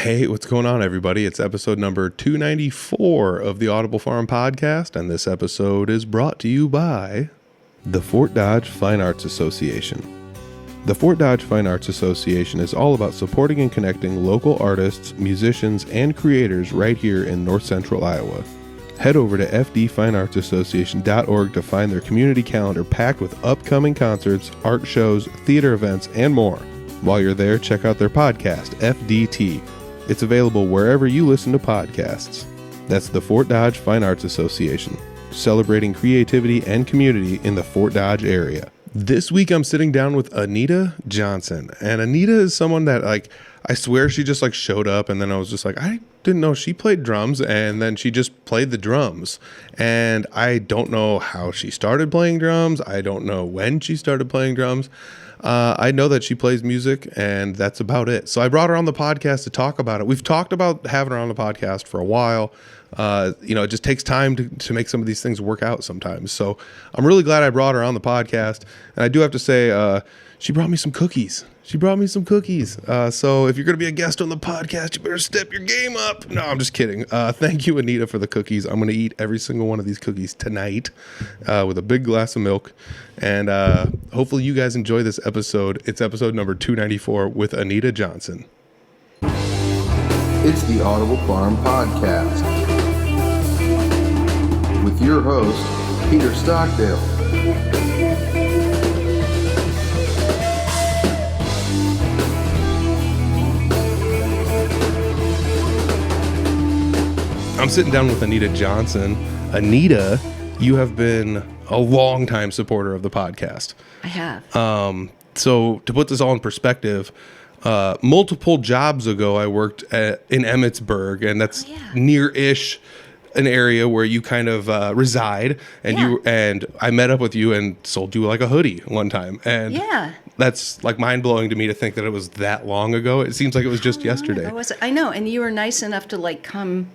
Hey, what's going on, everybody? It's episode number 294 of the Audible Farm Podcast, and this episode is brought to you by the Fort Dodge Fine Arts Association. The Fort Dodge Fine Arts Association is all about supporting and connecting local artists, musicians, and creators right here in north central Iowa. Head over to fdfineartsassociation.org to find their community calendar packed with upcoming concerts, art shows, theater events, and more. While you're there, check out their podcast, FDT. It's available wherever you listen to podcasts. That's the Fort Dodge Fine Arts Association, celebrating creativity and community in the Fort Dodge area. This week I'm sitting down with Anita Johnson, and Anita is someone that, I swear she just showed up, and then I was just I didn't know she played drums, and then she just played the drums. And I don't know how she started playing drums. I don't know when she started playing drums. I know that she plays music, and that's about it. So I brought her on the podcast to talk about it. We've talked about having her on the podcast for a while. It just takes time to make some of these things work out sometimes. So I'm really glad I brought her on the podcast. And I do have to say, she brought me some cookies. So if you're going to be a guest on the podcast, you better step your game up. No, I'm just kidding. Thank you, Anita, for the cookies. I'm going to eat every single one of these cookies tonight with a big glass of milk. And hopefully you guys enjoy this episode. It's episode number 294 with Anita Johnson. It's the Audible Farm Podcast with your host, Peter Stockdale. I'm sitting down with Anita Johnson. Anita, you have been a longtime supporter of the podcast. I have. So to put this all in perspective, multiple jobs ago, I worked in Emmitsburg, and that's near-ish an area where you kind of reside. And I met up with you and sold you a hoodie one time. And that's mind-blowing to me to think that it was that long ago. It seems like it was just yesterday. I know, and you were nice enough to come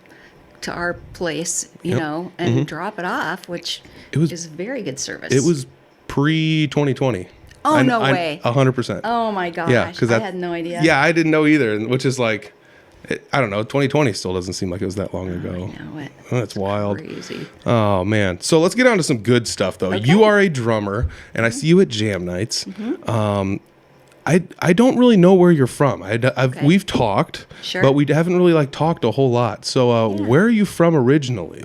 to our place, and drop it off, which is very good service. It was pre-2020. Oh, no way. 100%. Oh, my gosh. Yeah, I had no idea. Yeah, I didn't know either, which is I don't know, 2020 still doesn't seem like it was that long ago. I know it. Oh, that's wild. Crazy. Oh, man. So let's get on to some good stuff, though. Okay. You are a drummer, and I see you at jam nights. Mm-hmm. I don't really know where you're from. We've talked, but we haven't really talked a whole lot. So where are you from originally?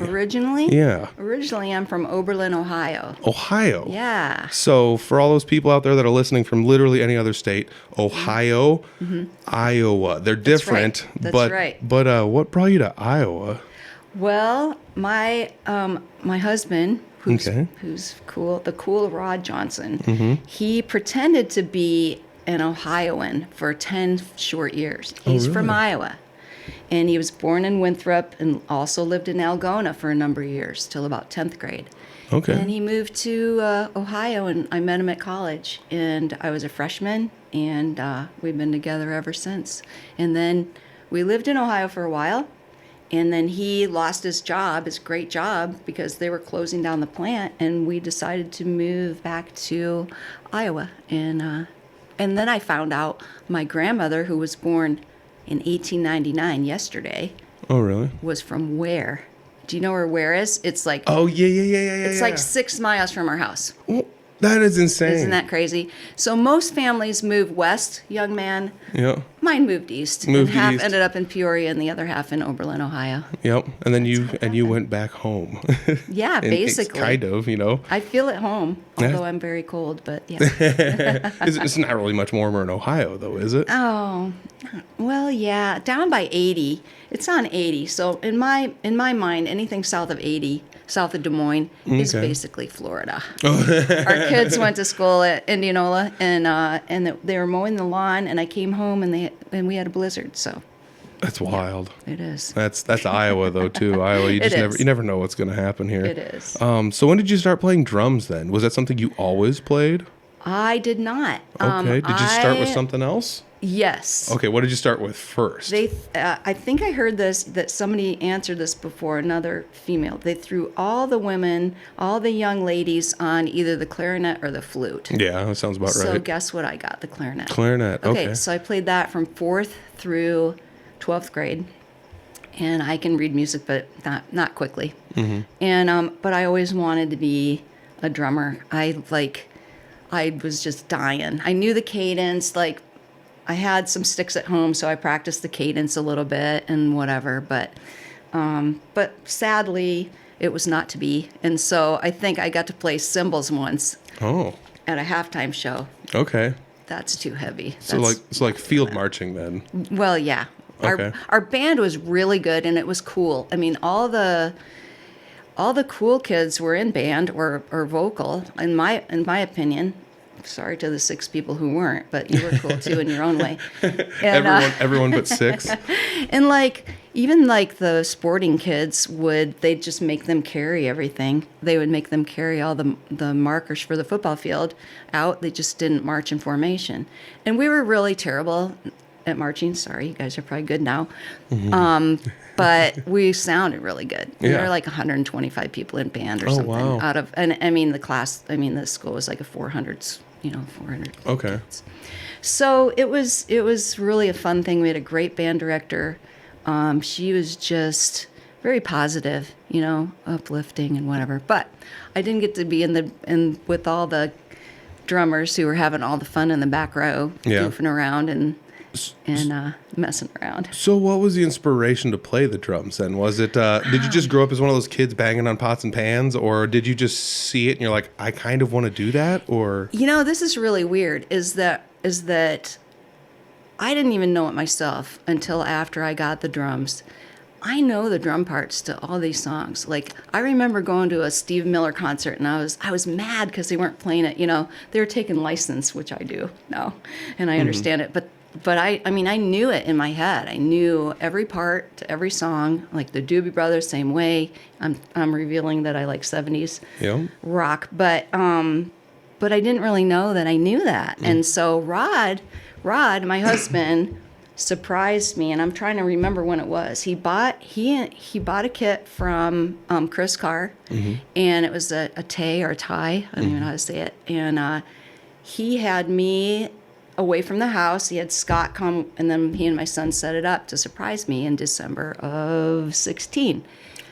Yeah. Originally, I'm from Oberlin, Ohio. Ohio? Yeah. So for all those people out there that are listening from literally any other state, Ohio, Iowa, they're different. That's right. But what brought you to Iowa? Well, my husband, who's cool, the cool Rod Johnson, he pretended to be an Ohioan for 10 short years. He's from Iowa, and he was born in Winthrop and also lived in Algona for a number of years till about 10th grade. Okay. And he moved to Ohio, and I met him at college, and I was a freshman, and we've been together ever since. And then we lived in Ohio for a while, and then he lost his great job, because they were closing down the plant, and we decided to move back to Iowa. And then I found out my grandmother, who was born in 1899, yesterday. Oh, really? Was from Ware. Do you know where Ware is? It's Oh, yeah. It's 6 miles from our house. Well, that is insane. Isn't that crazy? So most families move west, young man. Yeah. Mine moved east. Half ended up in Peoria and the other half in Oberlin, Ohio. Yep. And then you went back home. Yeah, basically. Kind of, I feel at home, although I'm very cold, but yeah. It's not really much warmer in Ohio, though, is it? Oh, well, yeah. Down by 80. It's on 80. So in my mind, anything south of 80, south of Des Moines, is basically Florida. Our kids went to school at Indianola, and they were mowing the lawn, and I came home, and we had a blizzard. So that's wild. Yeah, it is. That's Iowa, though, too. Iowa, you never know what's going to happen here. It is. So when did you start playing drums then? Was that something you always played? I did not. Okay. Did you start with something else? Yes. Okay, what did you start with first? I think I heard that somebody answered this before, another female. They threw all the women, all the young ladies on either the clarinet or the flute. Yeah, that sounds about right. So guess what I got? The clarinet. Clarinet, okay. So I played that from 4th through 12th grade, and I can read music, but not quickly. And but I always wanted to be a drummer. I was just dying. I knew the cadence. Like, I had some sticks at home, so I practiced the cadence a little bit and whatever. But sadly, it was not to be. And so I think I got to play cymbals once. Oh. At a halftime show. Okay. That's too heavy. So it's like field marching then. Well, yeah. Okay. Our band was really good, and it was cool. I mean, all the cool kids were in band or vocal. In my opinion. Sorry to the 6 people who weren't, but you were cool too in your own way. And, everyone but 6. And even the sporting kids they'd just make them carry everything. They would make them carry all the markers for the football field out. They just didn't march in formation. And we were really terrible at marching. Sorry, you guys are probably good now. But we sounded really good. Yeah. There were like 125 people in band or something. Wow. And I mean, the school was like a 400, 400. Okay. Kids. So it was really a fun thing. We had a great band director. She was just very positive, uplifting and whatever. But I didn't get to be in with all the drummers who were having all the fun in the back row, goofing around and messing around. So what was the inspiration to play the drums then? Was it, did you just grow up as one of those kids banging on pots and pans, or did you just see it and you're like, I kind of want to do that? Or this is really weird, is that I didn't even know it myself until after I got the drums. I know the drum parts to all these songs. Like, I remember going to a Steve Miller concert, and I was mad because they weren't playing it. They were taking license, which I do now, and I understand it. But I mean, I knew it in my head. I knew every part to every song, like the Doobie Brothers, same way. I'm revealing that I like 70s rock, but I didn't really know that I knew that. And so Rod, my husband, surprised me, and I'm trying to remember when it was. He bought a kit from Chris Carr, and it was a Tay or a Tie. I don't even know how to say it. And he had me away from the house. He had Scott come, and then he and my son set it up to surprise me in December of 16.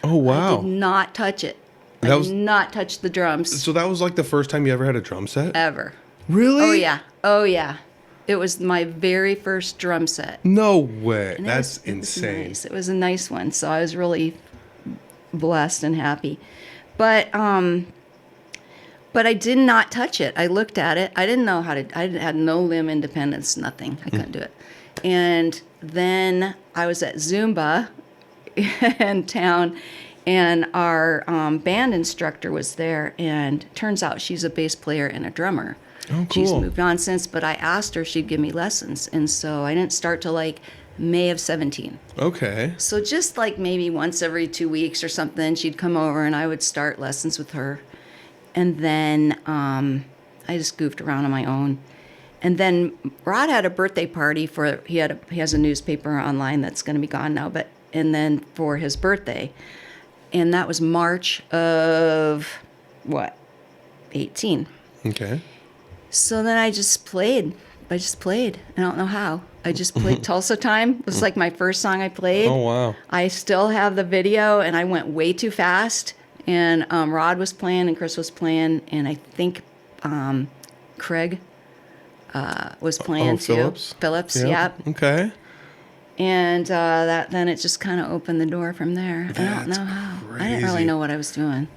Oh, wow. I did not touch it. I did not touch the drums. So that was like the first time you ever had a drum set? Ever. Really? Oh, yeah. It was my very first drum set. No way. And That's it was insane. Nice. It was a nice one, so I was really blessed and happy. But I did not touch it. I looked at it. I didn't know how to. I had no limb independence, nothing. I couldn't do it. And then I was at Zumba in town, and our band instructor was there. And turns out she's a bass player and a drummer. Oh, cool. She's moved on since, but I asked her if she'd give me lessons. And so I didn't start till like May of 17. Okay. So just like maybe once every 2 weeks or something, she'd come over and I would start lessons with her. And then I just goofed around on my own. And then Rod had a birthday party he has a newspaper online that's going to be gone now, and then for his birthday. And that was March of 18. Okay. So then I just played. I don't know how. I just played Tulsa Time. It was like my first song I played. Oh, wow. I still have the video, and I went way too fast. And Rod was playing, and Chris was playing, and I think Craig was playing too. Phillips, yep. Okay. And then it just kind of opened the door from there. I don't know how. Crazy. I didn't really know what I was doing.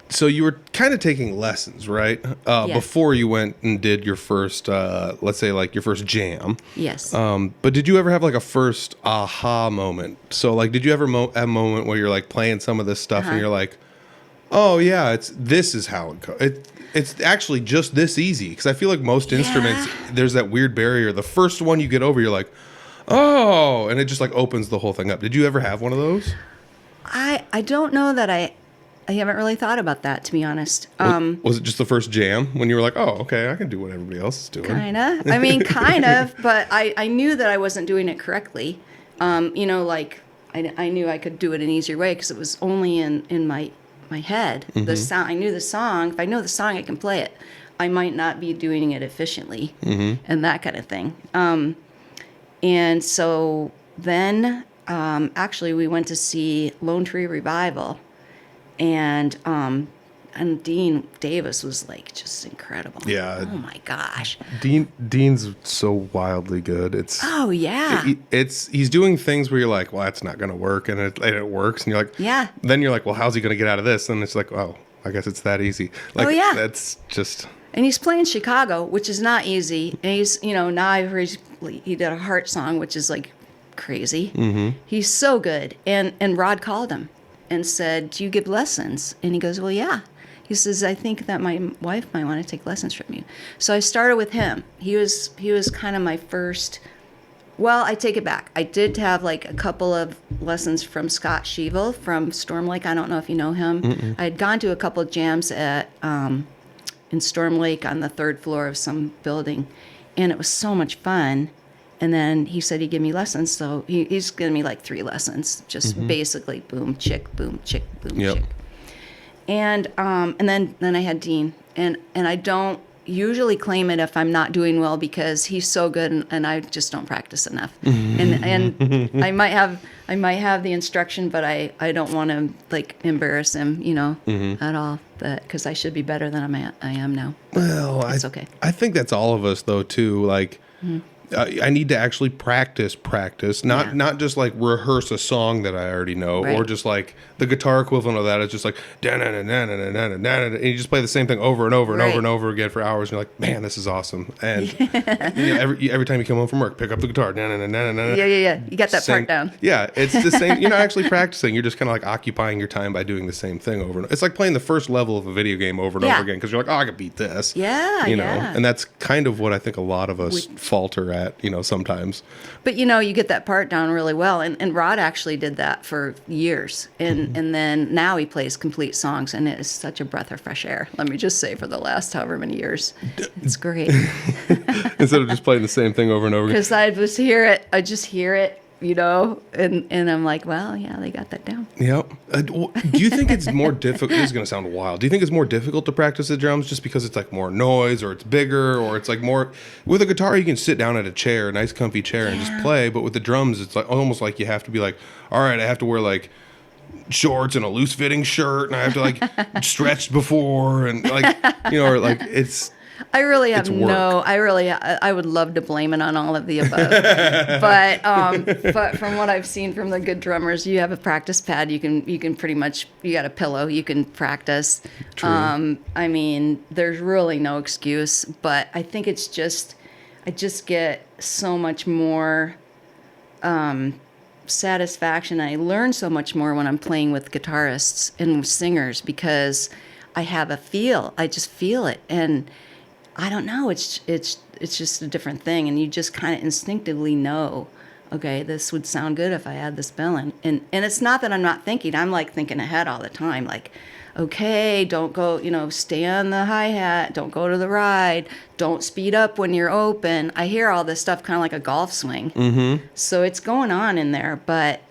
So you were kind of taking lessons, right? Yes. Before you went and did your first, let's say like your first jam. Yes. But did you ever have like a first aha moment? So like, did you ever have a moment where you're like playing some of this stuff and you're like, oh yeah, this is how it goes. It's actually just this easy. Because I feel like most instruments, there's that weird barrier. The first one you get over, you're like, oh, and it just like opens the whole thing up. Did you ever have one of those? I don't know that I haven't really thought about that, to be honest. Was it just the first jam when you were like, oh, okay, I can do what everybody else is doing? Kind of. I mean, kind of, but I knew that I wasn't doing it correctly. Like I knew I could do it an easier way because it was only in my head. The sound, I knew the song. If I know the song, I can play it. I might not be doing it efficiently and that kind of thing. And so then actually we went to see Lone Tree Revival, and Dean Davis was like just incredible. Yeah. Oh my gosh. Dean's so wildly good. Oh yeah. He's doing things where you're like, well, that's not going to work, and it works, and you're like, Yeah. Then you're like, well, how's he going to get out of this? And it's like, oh, I guess it's that easy. Like, Oh, yeah. That's just. And he's playing Chicago, which is not easy. And he's, now I've heard he did a Heart song, which is like crazy. Mm-hmm. He's so good. And Rod called him and said, "Do you give lessons?" And he goes, "Well, yeah." He says, "I think that my wife might want to take lessons from you." So I started with him. He was kind of my first. Well, I take it back. I did have like a couple of lessons from Scott Sheevil from Storm Lake. I don't know if you know him. Mm-mm. I had gone to a couple of jams at in Storm Lake on the 3rd floor of some building, and it was so much fun. And then he said he'd give me lessons, so he's giving me like 3 lessons, just basically boom, chick, boom, chick, boom, Yep. chick. And then I had Dean, and I don't usually claim it if I'm not doing well because he's so good and I just don't practice enough. And I might have the instruction, but I don't want to like embarrass him, at all. But because I should be better than I am now. Well, it's okay. I think that's all of us though too. Like. I need to actually practice, not just like rehearse a song that I already know, Right. or just like the guitar equivalent of that is just like and you just play the same thing over and over and Right. over and over again for hours. And you're like, man, this is awesome. And every time you come home from work, pick up the guitar. Yeah. You got that part down. Yeah, it's the same. You're not actually practicing. You're just kind of like occupying your time by doing the same thing over and over. It's like playing the first level of a video game over and over again because you're like, oh, I can beat this. Yeah, And that's kind of what I think a lot of us falter at, sometimes. But you get that part down really well, and Rod actually did that for years, and then now he plays complete songs, and it is such a breath of fresh air. Let me just say, for the last however many years, it's great. Instead of just playing the same thing over and over again. Because I just hear it, and I'm like, well, yeah, they got that down. Yep. Do you think it's more difficult? This is going to sound wild. Do you think it's more difficult to practice the drums just because it's like more noise, or it's bigger, or it's like more? With a guitar, you can sit down at a chair, a nice comfy chair, and just play. But with the drums, it's like almost like you have to be like, all right, I have to wear like shorts and a loose fitting shirt, and I have to like stretch before, and like or like it's. I really have I would love to blame it on all of the above, but from what I've seen from the good drummers, you have a practice pad. You can pretty much, you got a pillow. You can practice. True. I mean, there's really no excuse. But I think it's just, I just get so much more satisfaction. I learn so much more when I'm playing with guitarists and singers because I have a feel. I just feel it and. I don't know. It's just a different thing, and you just kind of instinctively know. Okay, this would sound good if I had this bell in. And it's not that I'm not thinking. I'm like thinking ahead all the time. Like, okay, don't go. Stay on the hi hat. Don't go to the ride. Don't speed up when you're open. I hear all this stuff kind of like a golf swing. Mm-hmm. So it's going on in there, but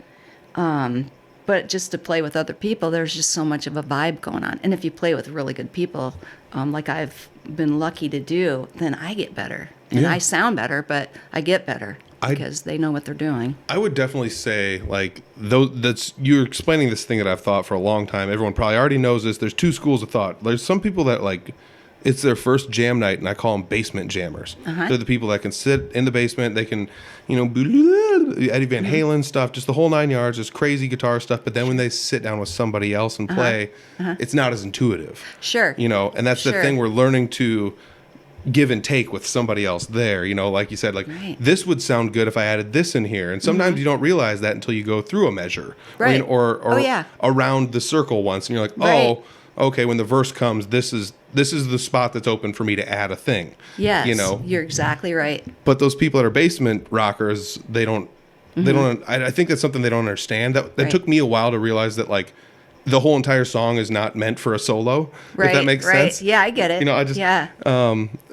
just to play with other people, there's just so much of a vibe going on. And if you play with really good people, like I've been lucky to do, then I get better. And I sound better, but I get better because they know what they're doing. I would definitely say, like, you're explaining this thing that I've thought for a long time. Everyone probably already knows this. There's 2 schools of thought. There's some people that, like, it's their first jam night, and I call them basement jammers. Uh-huh. They're the people that can sit in the basement. They can, Eddie Van Halen stuff, just the whole 9 yards, just crazy guitar stuff. But then when they sit down with somebody else and play, it's not as intuitive. Sure. And that's the thing. We're learning to give and take with somebody else there. Like you said, like, this would sound good if I added this in here. And sometimes you don't realize that until you go through a measure. Right. Or around the circle once. And you're like, oh, okay, when the verse comes, this is the spot that's open for me to add a thing. Yes, you're exactly right. But those people that are basement rockers, they don't. I think that's something they don't understand. That took me a while to realize that, like, the whole entire song is not meant for a solo. Right, if that makes sense. Yeah, I get it. I just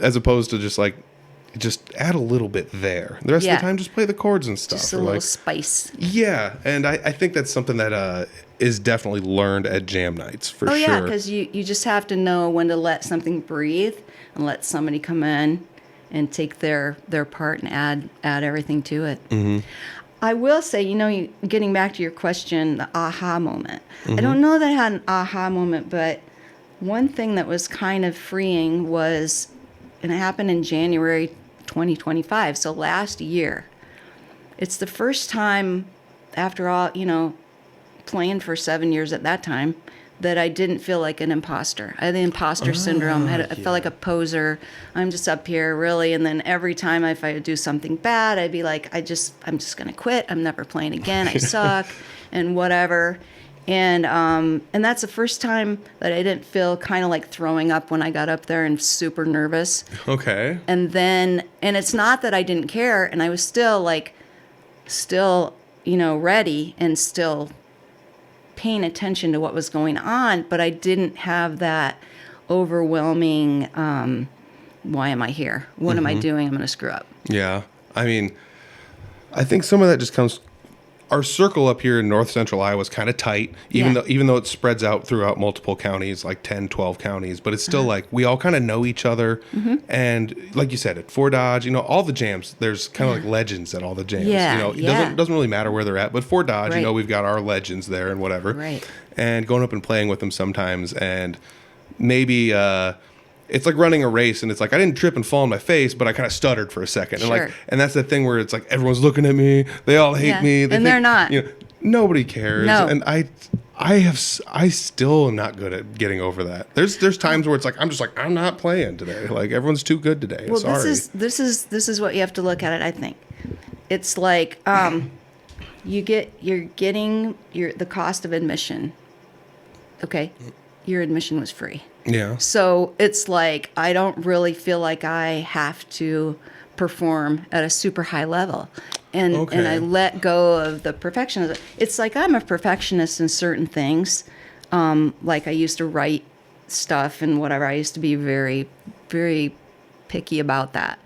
as opposed to just add a little bit there. The rest of the time, just play the chords and stuff. Just a little spice. Yeah, and I think that's something that is definitely learned at jam nights for sure. Oh yeah, because you just have to know when to let something breathe and let somebody come in and take their part and add everything to it. Mm-hmm. I will say, getting back to your question, the aha moment. I don't know that I had an aha moment, but one thing that was kind of freeing was, and it happened in January 2025, so last year. It's the first time after all, playing for 7 years at that time, that I didn't feel like an imposter. I had the imposter syndrome. I felt like a poser. I'm just up here, really. And then every time if I would do something bad, I'd be like, I'm just going to quit. I'm never playing again. I suck and whatever. And that's the first time that I didn't feel kind of like throwing up when I got up there and super nervous. Okay. And it's not that I didn't care. And I was still ready and still paying attention to what was going on, but I didn't have that overwhelming, why am I here? What am I doing? I'm going to screw up. Yeah. I mean, I think some of that just comes, our circle up here in north central Iowa is kind of tight, even though it spreads out throughout multiple counties, like 10, 12 counties, but it's still like we all kind of know each other. And like you said, at Fort Dodge, all the jams, there's kind of like legends at all the jams. It doesn't really matter where they're at, but Fort Dodge, we've got our legends there and whatever. Right. And going up and playing with them sometimes, and maybe it's like running a race, and it's like I didn't trip and fall on my face, but I kind of stuttered for a second. Sure. And that's the thing where it's like everyone's looking at me, they all hate me, they're not. Nobody cares. No. And I still am not good at getting over that. There's times where it's like I'm not playing today. Like everyone's too good today. Well, Sorry. this is what you have to look at it. I think it's like you're getting the cost of admission. Okay, your admission was free. Yeah. So it's like I don't really feel like I have to perform at a super high level. And I let go of the perfectionism. It's like I'm a perfectionist in certain things. Like I used to write stuff and whatever. I used to be very, very picky about that.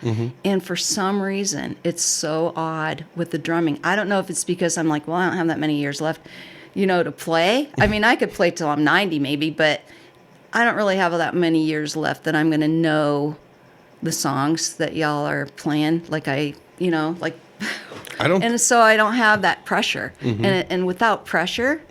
And for some reason, it's so odd with the drumming. I don't know if it's because I'm like, well, I don't have that many years left, to play. I mean, I could play till I'm 90 maybe, but I don't really have that many years left that I'm going to know the songs that y'all are playing. Like I don't. And so I don't have that pressure. And without pressure,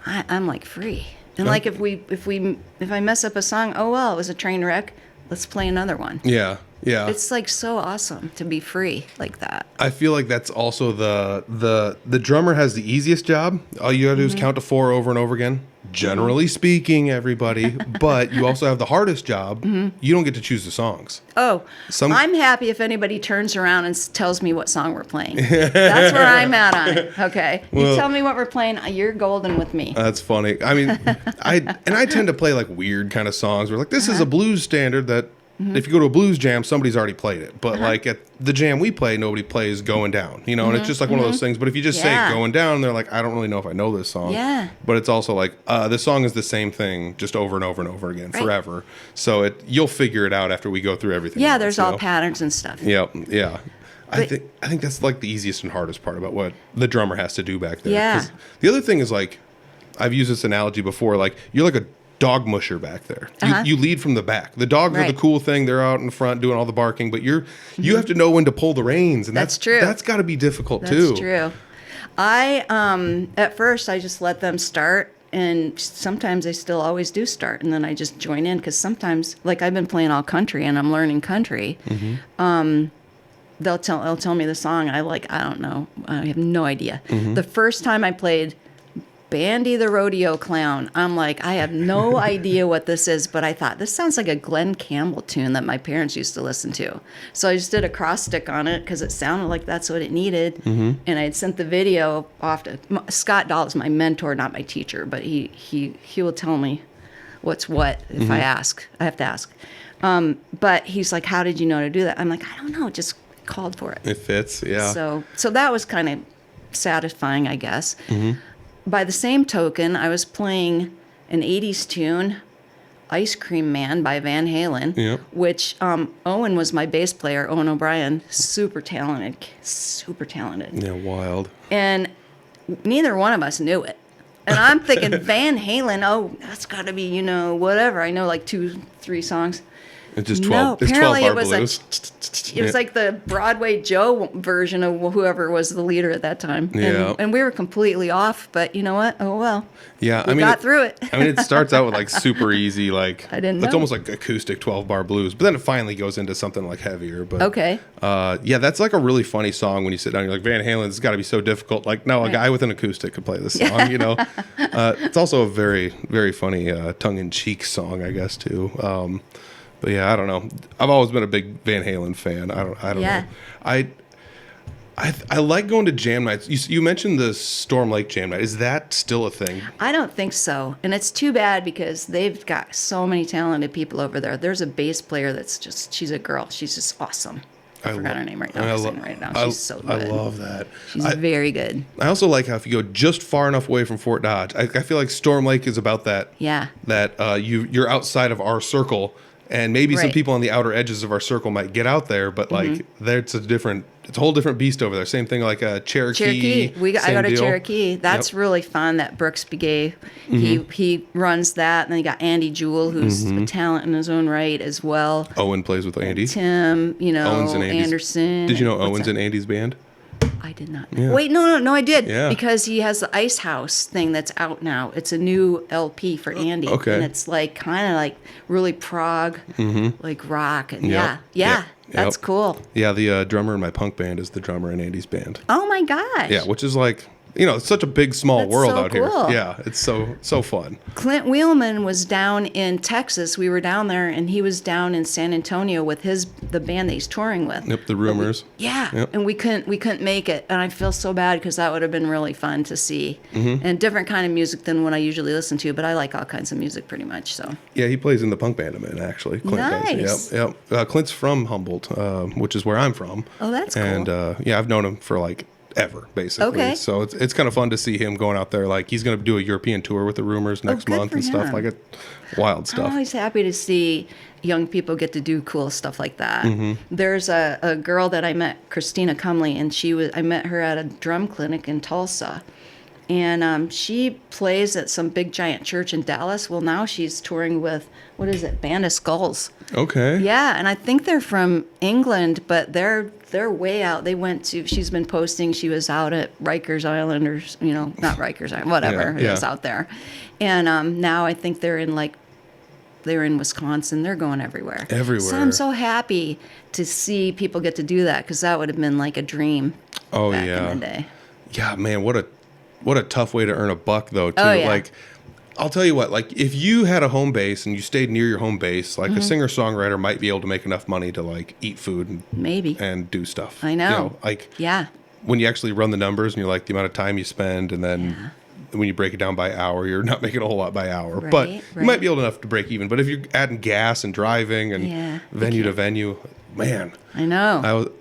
I'm like free. And like if I mess up a song, oh well, it was a train wreck. Let's play another one. Yeah. Yeah. It's like so awesome to be free like that. I feel like that's also the drummer has the easiest job. All you gotta do is count to 4 over and over again. Generally speaking, everybody. But you also have the hardest job. You don't get to choose the songs. Oh, I'm happy if anybody turns around and tells me what song we're playing. That's where I'm at on it. Okay. You tell me what we're playing, you're golden with me. That's funny. I mean, I tend to play like weird kind of songs where like this is a blues standard that if you go to a blues jam, somebody's already played it. But like at the jam we play, nobody plays Going Down, and it's just like one of those things. But if you just say Going Down, they're like, I don't really know if I know this song. Yeah. But it's also like, this song is the same thing just over and over and over again forever. So you'll figure it out after we go through everything. Yeah, there's all patterns and stuff. Yep, yeah. I think that's like the easiest and hardest part about what the drummer has to do back there. Yeah. 'Cause the other thing is like, I've used this analogy before, like you're like a dog musher back there. You lead from the back. The dogs are the cool thing. They're out in front doing all the barking, but you have to know when to pull the reins, and that's true. That's got to be difficult too. That's true. I at first I just let them start, and sometimes they still always do start, and then I just join in because sometimes, like I've been playing all country and I'm learning country. They'll tell me the song, and I don't know. I have no idea. The first time I played Bandy the Rodeo Clown, I'm like, I have no idea what this is, but I thought, this sounds like a Glenn Campbell tune that my parents used to listen to. So I just did a cross stick on it because it sounded like that's what it needed. And I had sent the video off to, Scott Dahl is my mentor, not my teacher, but he will tell me what's what if I ask. I have to ask. But he's like, how did you know to do that? I'm like, I don't know, it just called for it. It fits, yeah. So that was kind of satisfying, I guess. By the same token, I was playing an 80s tune, Ice Cream Man by Van Halen, which Owen was my bass player, Owen O'Brien, super talented. Yeah, wild. And neither one of us knew it. And I'm thinking, Van Halen, oh, that's got to be, whatever. I know like 2-3 songs. It's just No, 12. It's 12 apparently bar it was blues. It was like the Broadway Joe version of whoever was the leader at that time. Yeah. And we were completely off, but you know what? Oh, well. Yeah, We got through it. I mean, it starts out with like super easy, like I didn't it's know. almost like acoustic 12-bar blues, but then it finally goes into something like heavier. But Okay. yeah, that's like a really funny song when you sit down. You're like, Van Halen's got to be so difficult. Like, no, a guy with an acoustic could play this song. You know, it's also a very, very funny tongue-in-cheek song, I guess too. But yeah, I don't know. I've always been a big Van Halen fan. I don't Yeah. know. I like going to jam nights. You mentioned the Storm Lake jam night. Is that still a thing? I don't think so. And it's too bad because they've got so many talented people over there. There's a bass player that's just, she's a girl. She's just awesome. I forgot her name right now. She's so good. I love that. She's very good. I also like how if you go just far enough away from Fort Dodge, I feel like Storm Lake is about that. Yeah. That you're outside of our circle, and maybe some Right. people on the outer edges of our circle might get out there, but like it's a whole different beast over there. Same thing like Cherokee. I go to deal. Cherokee. That's really fun. That Brooks Begay, he runs that, and then you got Andy Jewell, who's a talent in his own right as well. Owen plays with Andy. Tim, Owens and Andy's- Anderson. Did you know What's Owens that? in Andy's band? I did not. Yeah. Wait, no, I did. Yeah. Because he has the Ice House thing that's out now. It's a new LP for Andy. Okay. And it's like kind of like really prog, like rock. And Yep. yeah, that's Yep. cool. Yeah, the drummer in my punk band is the drummer in Andy's band. Oh my gosh. Yeah, which is like, it's such a big, small That's world so out here. cool. Yeah, it's so fun. Clint Wheelman was down in Texas. We were down there, and he was down in San Antonio with the band that he's touring with. Yep, the Rumors. Yep. And we couldn't make it, and I feel so bad because that would have been really fun to see, and different kind of music than what I usually listen to. But I like all kinds of music pretty much. So Yeah, he plays in the punk band I'm in, actually. Clint Nice. does. Yep. Clint's from Humboldt, which is where I'm from. Oh, that's cool. And yeah, I've known him for like ever, basically. Okay. So it's kind of fun to see him going out there. Like he's going to do a European tour with the Rumors next good month for and stuff. him. Like it, wild stuff. I'm always happy to see young people get to do cool stuff like that. Mm-hmm. There's a girl that I met, Christina Cumley, and I met her at a drum clinic in Tulsa. And she plays at some big giant church in Dallas. Well, now she's touring with, what is it, Band of Skulls. Okay. Yeah, and I think they're from England, but they're way out. She's been posting, she was out at Rikers Island, or, not Rikers Island, whatever, it was out there. And now I think they're in Wisconsin. They're going everywhere. Everywhere. So I'm so happy to see people get to do that, because that would have been like a dream back in the day. Yeah, man, what a tough way to earn a buck, though, too. Oh, yeah. Like, I'll tell you what, like, if you had a home base and you stayed near your home base, like, a singer-songwriter might be able to make enough money to, like, eat food and, Maybe. and do stuff. I know. Like, Yeah. when you actually run the numbers and you're like, the amount of time you spend, and then when you break it down by hour, you're not making a whole lot by hour. But you might be able enough to break even. But if you're adding gas and driving and venue to venue, man. I know.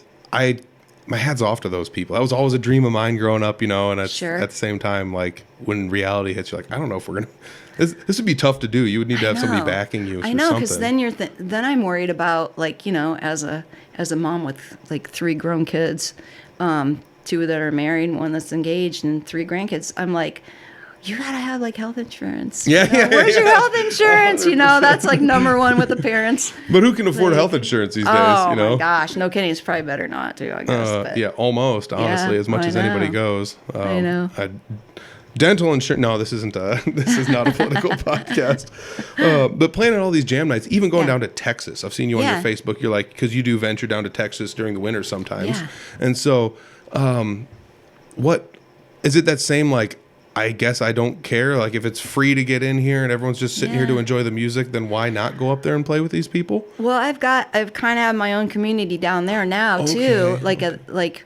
My hat's off to those people. That was always a dream of mine growing up, and it's, Sure. at the same time, like, when reality hits, you're like, I don't know if we're going to... This would be tough to do. You would need to have somebody backing you for I know, something. because then then I'm worried about, like, as a mom with, like, 3 grown kids, 2 that are married, 1 that's engaged, and 3 grandkids. I'm like, you gotta have, like, health insurance. Where's your health insurance? 100%. That's like number 1 with the parents. But who can afford health insurance these days, Oh my gosh, no kidding. It's probably better not to, I guess. but Yeah, almost, honestly, as much I as anybody know. goes. I know. Dental insurance. No, this is not a political podcast. But planning all these jam nights, even going down to Texas. I've seen you on your Facebook. You're like, because you do venture down to Texas during the winter sometimes. Yeah. And so, what is it that same, like, I guess I don't care. Like, if it's free to get in here and everyone's just sitting here to enjoy the music, then why not go up there and play with these people? Well, I've kind of have my own community down there now too. Like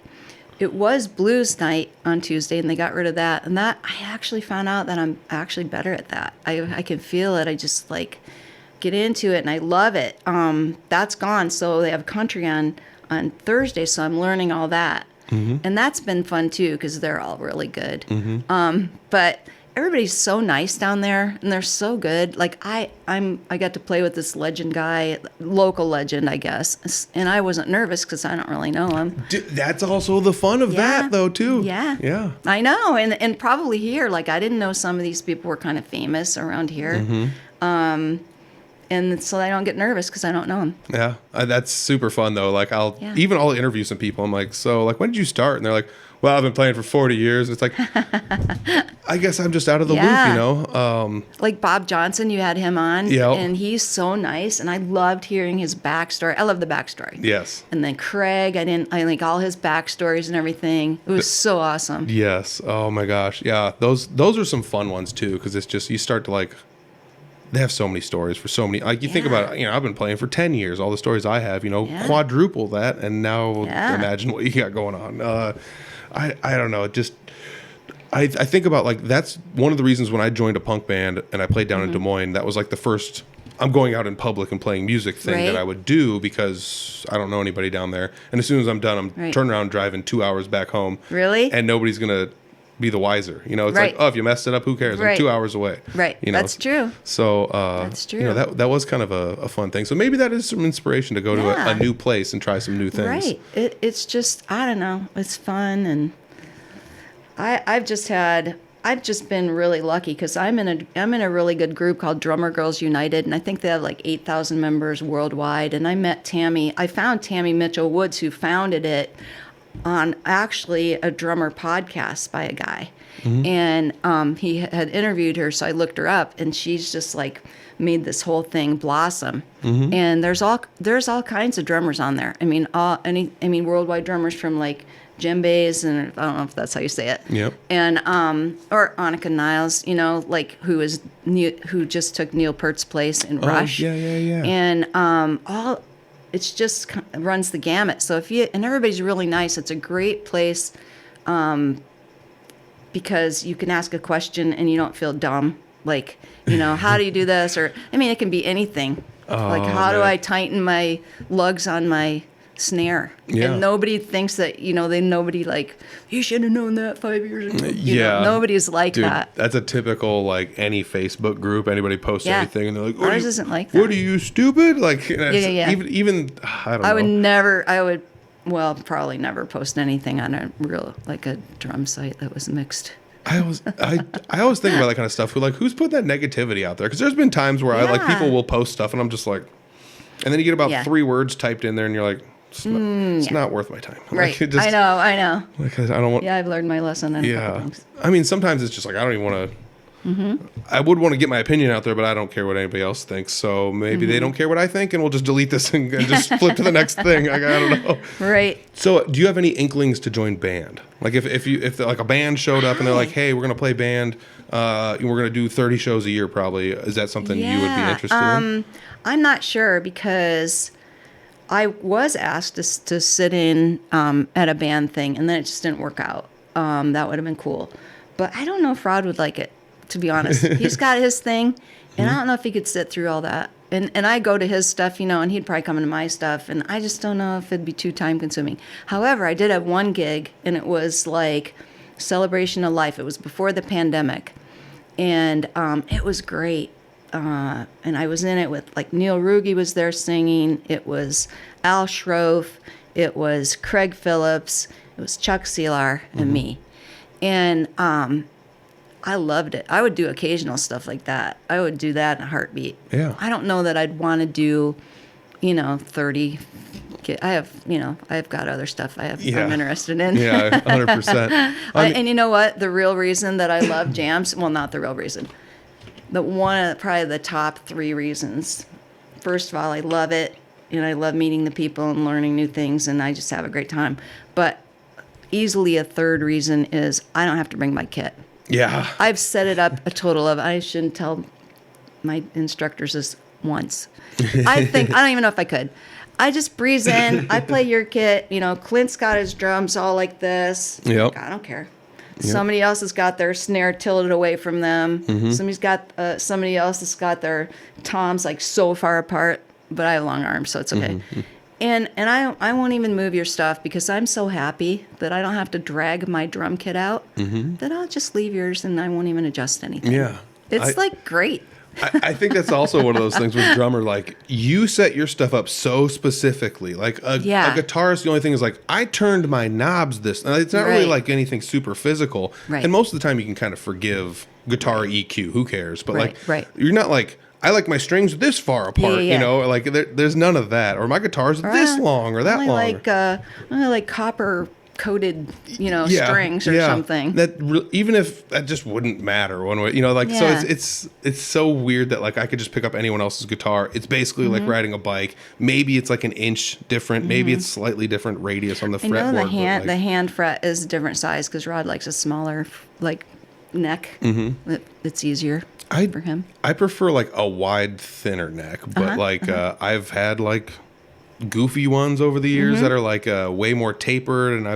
it was blues night on Tuesday, and they got rid of that. And that I actually found out that I'm actually better at that. I can feel it. I just like get into it, and I love it. That's gone. So they have country on Thursday, so I'm learning all that. And that's been fun too, because they're all really good. But everybody's so nice down there, and they're so good. Like I got to play with this legend guy, local legend, I guess, and I wasn't nervous because I don't really know him. That's also the fun of that, though, too. Yeah, I know, and probably here, like I didn't know some of these people were kind of famous around here. And so I don't get nervous because I don't know them. Yeah, that's super fun though. Like I'll interview some people. I'm like, so like when did you start? And they're like, well, I've been playing for 40 years. It's like, I guess I'm just out of the loop, you know? Like Bob Johnson, you had him on. And he's so nice. And I loved hearing his backstory. I love the backstory. Yes. And then Craig, I like all his backstories and everything. It was so awesome. Yes. Oh my gosh. Yeah. Those are some fun ones too. Cause it's just, you start to like, they have so many stories for so many. Like you think about, you know, I've been playing for 10 years. All the stories I have, you know, quadruple that. And now imagine what you got going on. I don't know. Just I think about like that's one of the reasons when I joined a punk band and I played down in Des Moines. That was like the first I'm going out in public and playing music thing that I would do because I don't know anybody down there. And as soon as I'm done, I'm turning around driving 2 hours back home. Really? And nobody's gonna be the wiser. You know, it's like, oh, if you messed it up, who cares? I'm 2 hours away. Right. You know? That's true. So that's true. You know, that was kind of a fun thing. So maybe that is some inspiration to go to a new place and try some new things. Right. It's just, I don't know. It's fun. And I've just been really lucky because I'm in a really good group called Drummer Girls United, and I think they have like 8,000 members worldwide. And I found Tammy Mitchell Woods, who founded it, on actually a drummer podcast by a guy. And he had interviewed her, so I looked her up, and she's just like made this whole thing blossom. And there's all kinds of drummers on there. I mean worldwide drummers from like djembes, and I don't know if that's how you say it. Yep. And or Annika Niles, you know, like who just took Neil Peart's place in Rush. Yeah. And it's just runs the gamut. So and everybody's really nice. It's a great place because you can ask a question and you don't feel dumb. Like, you know, how do you do this? Or, I mean, it can be anything. Like, how do I tighten my lugs on my snare? And nobody thinks that, you know, nobody like, you should have known that 5 years ago. You know, nobody's like that. That's a typical, like, any Facebook group. Anybody posts anything and they're like, ours isn't like that. What are you, stupid? Like, even I don't know. I would probably never post anything on a drum site that was mixed. I always think about that kind of stuff. Who's putting that negativity out there? Because there's been times where people will post stuff and I'm just like, and then you get about 3 words typed in there and you're like, it's not worth my time. Right. Like, I know. Like, I don't want. Yeah, I've learned my lesson. On a couple things. I mean, sometimes it's just like I don't even want to. I would want to get my opinion out there, but I don't care what anybody else thinks. So maybe they don't care what I think, and we'll just delete this and just flip to the next thing. Like, I don't know. Right. So, do you have any inklings to join band? Like, if like a band showed up and they're like, "Hey, we're gonna play band. We're gonna do 30 shows a year, probably." Is that something you would be interested in? I'm not sure because I was asked to sit in at a band thing, and then it just didn't work out. That would have been cool, but I don't know if Rod would like it. To be honest, he's got his thing, and I don't know if he could sit through all that. And I go to his stuff, you know, and he'd probably come into my stuff, and I just don't know if it'd be too time consuming. However, I did have one gig, and it was like Celebration of Life. It was before the pandemic, and it was great. And I was in it with, like, Neil Ruge was there singing. It was Al Schroff. It was Craig Phillips. It was Chuck Seelar and me. And I loved it. I would do occasional stuff like that. I would do that in a heartbeat. Yeah. I don't know that I'd want to do, 30. I've got other stuff I'm interested in. Yeah, 100%. And you know what? The real reason that I love jams, well, not the real reason, but probably the top 3 reasons. First of all, I love it, and I love meeting the people and learning new things, and I just have a great time. But easily a third reason is I don't have to bring my kit. Yeah. I've set it up a total of, I shouldn't tell my instructors this once. I don't even know if I could. I just breeze in, I play your kit, Clint's got his drums all like this. Yep. I don't care. Yep. Somebody else has got their snare tilted away from them. Mm-hmm. Somebody else has got their toms like so far apart, but I have long arms, so it's okay. Mm-hmm. And I won't even move your stuff because I'm so happy that I don't have to drag my drum kit out, that I'll just leave yours and I won't even adjust anything. Yeah. It's great. I think that's also one of those things with drummer, like you set your stuff up so specifically. Like a guitarist, the only thing is like, I turned my knobs this. Now, it's not really like anything super physical. Right. And most of the time you can kind of forgive guitar EQ. Who cares? But you're not like, I like my strings this far apart, Yeah. you know, like there's none of that. Or my guitar's this long or that long. I like copper coated, strings or something. That even if that just wouldn't matter one way, you know, like so Yeah. it's so weird that like I could just pick up anyone else's guitar. It's basically like riding a bike. Maybe it's like an inch different. Maybe it's slightly different radius on the I know fretboard. the hand fret is a different size because Rod likes a smaller like neck. It's easier for him. I prefer like a wide, thinner neck, but I've had like goofy ones over the years that are like way more tapered, and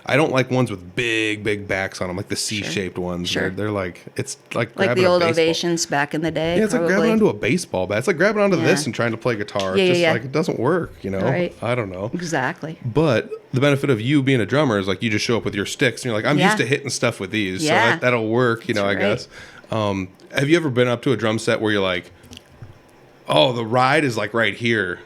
I don't like ones with big backs on them, like the C-shaped ones. Sure. They're like, it's like Like grabbing the old a baseball. Ovations back in the day. Yeah, it's like grabbing onto a baseball bat. It's like grabbing onto this and trying to play guitar. Yeah, It's just yeah. like it doesn't work, you know. Right. I don't know. Exactly. But the benefit of you being a drummer is like you just show up with your sticks and you're like, I'm used to hitting stuff with these, Yeah. so that'll work, you know. That's I guess. Have you ever been up to a drum set where you're like, oh, the ride is like right here?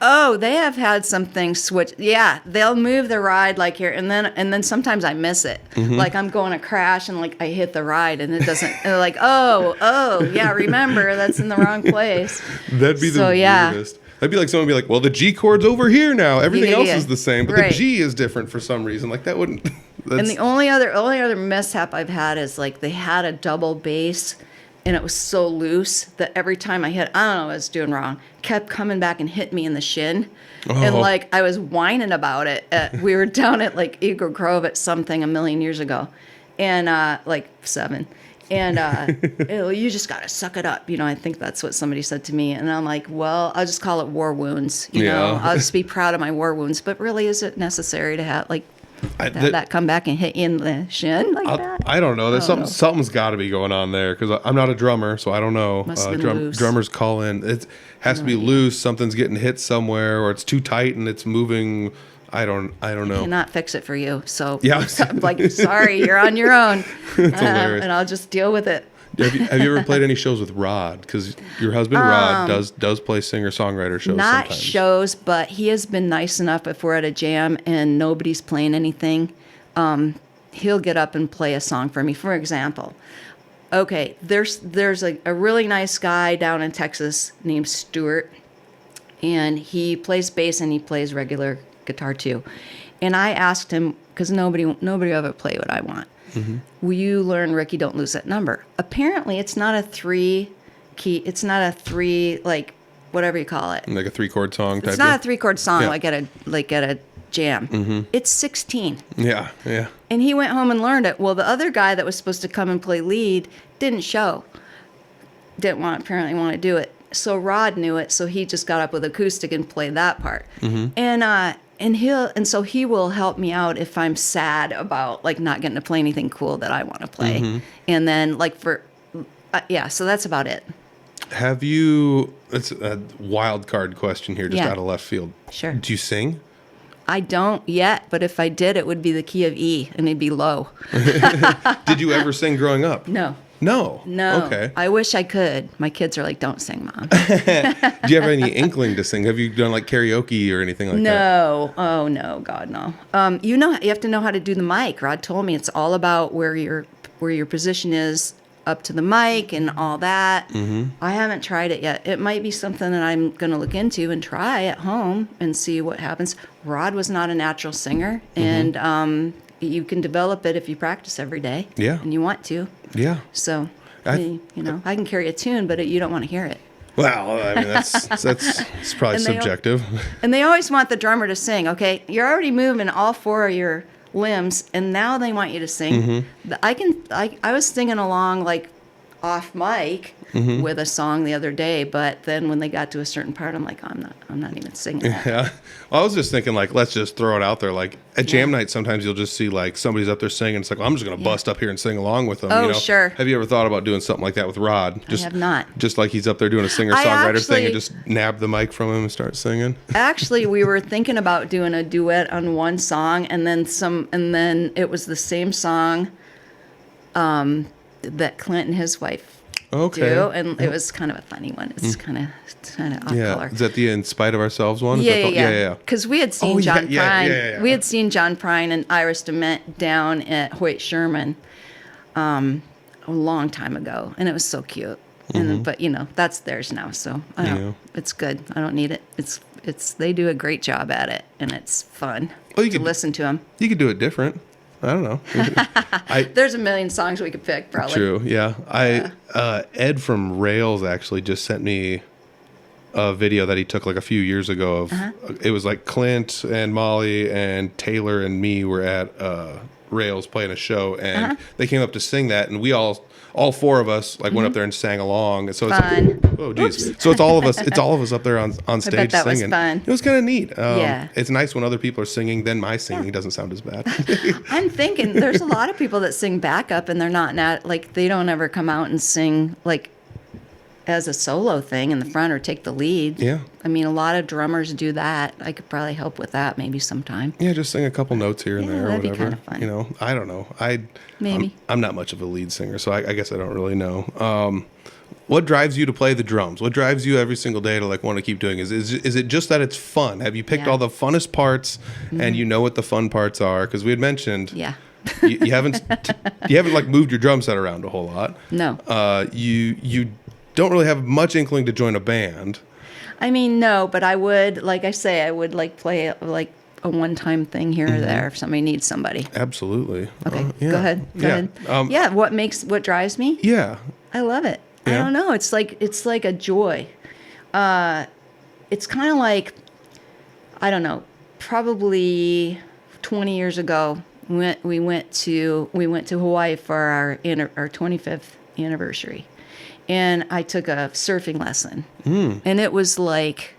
Oh, they have had some things switch. Yeah, they'll move the ride like here, and then sometimes I miss it. Like I'm going to crash, and like I hit the ride, and it doesn't. And like oh, yeah, remember that's in the wrong place. That'd be the weirdest. That'd be like someone be like, well, the G chord's over here now. Everything else is the same, but the G is different for some reason. Like that wouldn't. And the only other mishap I've had is like they had a double bass. And it was so loose that every time I hit, I don't know what I was doing wrong, kept coming back and hit me in the shin. And like I was whining about it. We were down at like Eagle Grove at something a million years ago. And like 7. And you just got to suck it up. You know, I think that's what somebody said to me. And I'm like, well, I'll just call it war wounds. You know, I'll just be proud of my war wounds. But really, is it necessary to have like that come back and hit you in the shin like that? I don't know. There's something's got to be going on there because I'm not a drummer, so I don't know. Must have been loose. Drummers call in. It has to be loose. Something's getting hit somewhere, or it's too tight and it's moving. I don't know. I cannot fix it for you. So yeah. I'm like, sorry, you're on your own. It's hilarious. And I'll just deal with it. Have you ever played any shows with Rod? Because your husband Rod does play singer-songwriter shows Not sometimes. shows, but he has been nice enough if we're at a jam and nobody's playing anything, he'll get up and play a song for me. For example, okay, there's a really nice guy down in Texas named Stuart, and he plays bass and he plays regular guitar too. And I asked him, because nobody will ever play what I want. Will you learn Ricky Don't Lose That Number? Apparently, it's not a 3 key. It's not a 3 like whatever you call it. Like a 3-chord song type. It's not deal? a 3-chord song Yeah. like at a jam. It's 16. Yeah. And he went home and learned it. Well, the other guy that was supposed to come and play lead didn't show. Apparently want to do it. So Rod knew it, so he just got up with acoustic and played that part. And so he will help me out if I'm sad about like not getting to play anything cool that I want to play. And then like so that's about it. Have you? It's a wild card question here, just out of left field. Sure. Do you sing? I don't yet, but if I did, it would be the key of E, and it'd be low. Did you ever sing growing up? No. Okay. I wish I could. My kids are like, "Don't sing, Mom." Do you have any inkling to sing? Have you done like karaoke or anything like that? No. Oh no, God no. You have to know how to do the mic. Rod told me it's all about where your position is up to the mic and all that. I haven't tried it yet. It might be something that I'm going to look into and try at home and see what happens. Rod was not a natural singer, and you can develop it if you practice every day. Yeah. And you want to. Yeah. So, I can carry a tune, but you don't want to hear it. Well, I mean, that's probably subjective. And they always want the drummer to sing. Okay, you're already moving all 4 of your limbs, and now they want you to sing. I was singing along like off mic with a song the other day, but then when they got to a certain part, I'm like, I'm not even singing that. Yeah. Well, I was just thinking, like, let's just throw it out there. Like at jam night, sometimes you'll just see like somebody's up there singing. It's like, well, I'm just gonna bust up here and sing along with them. Oh, you know? sure. Have you ever thought about doing something like that with Rod? I have not. Just like he's up there doing a singer-songwriter thing and just nab the mic from him and start singing. Actually, we were thinking about doing a duet on one song, and then it was the same song that Clint and his wife do, and it was kind of a funny one. It's kind of off color. Is that the In Spite of Ourselves one? Yeah. Because we had seen John Prine. Yeah. We had seen John Prine and Iris DeMent down at Hoyt Sherman a long time ago, and it was so cute. And but that's theirs now, so I don't. It's good. I don't need it. It's they do a great job at it, and it's fun to listen to them. You could do it different. I don't know. There's a million songs we could pick, probably. True. Yeah. Ed from Rails actually just sent me a video that he took like a few years ago of it was like Clint and Molly and Taylor and me were at Rails playing a show, and they came up to sing that, and we all four of us like went up there and sang along. And so it's Fun. oh geez. So it's all of us. It's all of us up there on stage I bet that singing. was fun. It was kind of neat. Yeah. It's nice when other people are singing. Then my singing doesn't sound as bad. I'm thinking there's a lot of people that sing backup, and they're not like they don't ever come out and sing like as a solo thing in the front or take the lead. Yeah. I mean, a lot of drummers do that. I could probably help with that maybe sometime. Yeah, just sing a couple notes here and there or that'd whatever. be kind of fun. I don't know. Maybe. I'm not much of a lead singer, so I guess I don't really know. What drives you to play the drums? What drives you every single day to like want to keep doing? Is it just that it's fun? Have you picked all the funnest parts and you know what the fun parts are? Because we had mentioned you haven't like moved your drum set around a whole lot. No. You don't really have much inkling to join a band. I mean, no, but I would, like I say, I would like play like a one-time thing here or there if somebody needs somebody. Absolutely. Okay, yeah. go ahead. Go ahead. What drives me? Yeah. I love it. Yeah. I don't know. It's like a joy. It's kind of like, I don't know, probably 20 years ago, we went to Hawaii for our 25th anniversary. And I took a surfing lesson, and it was like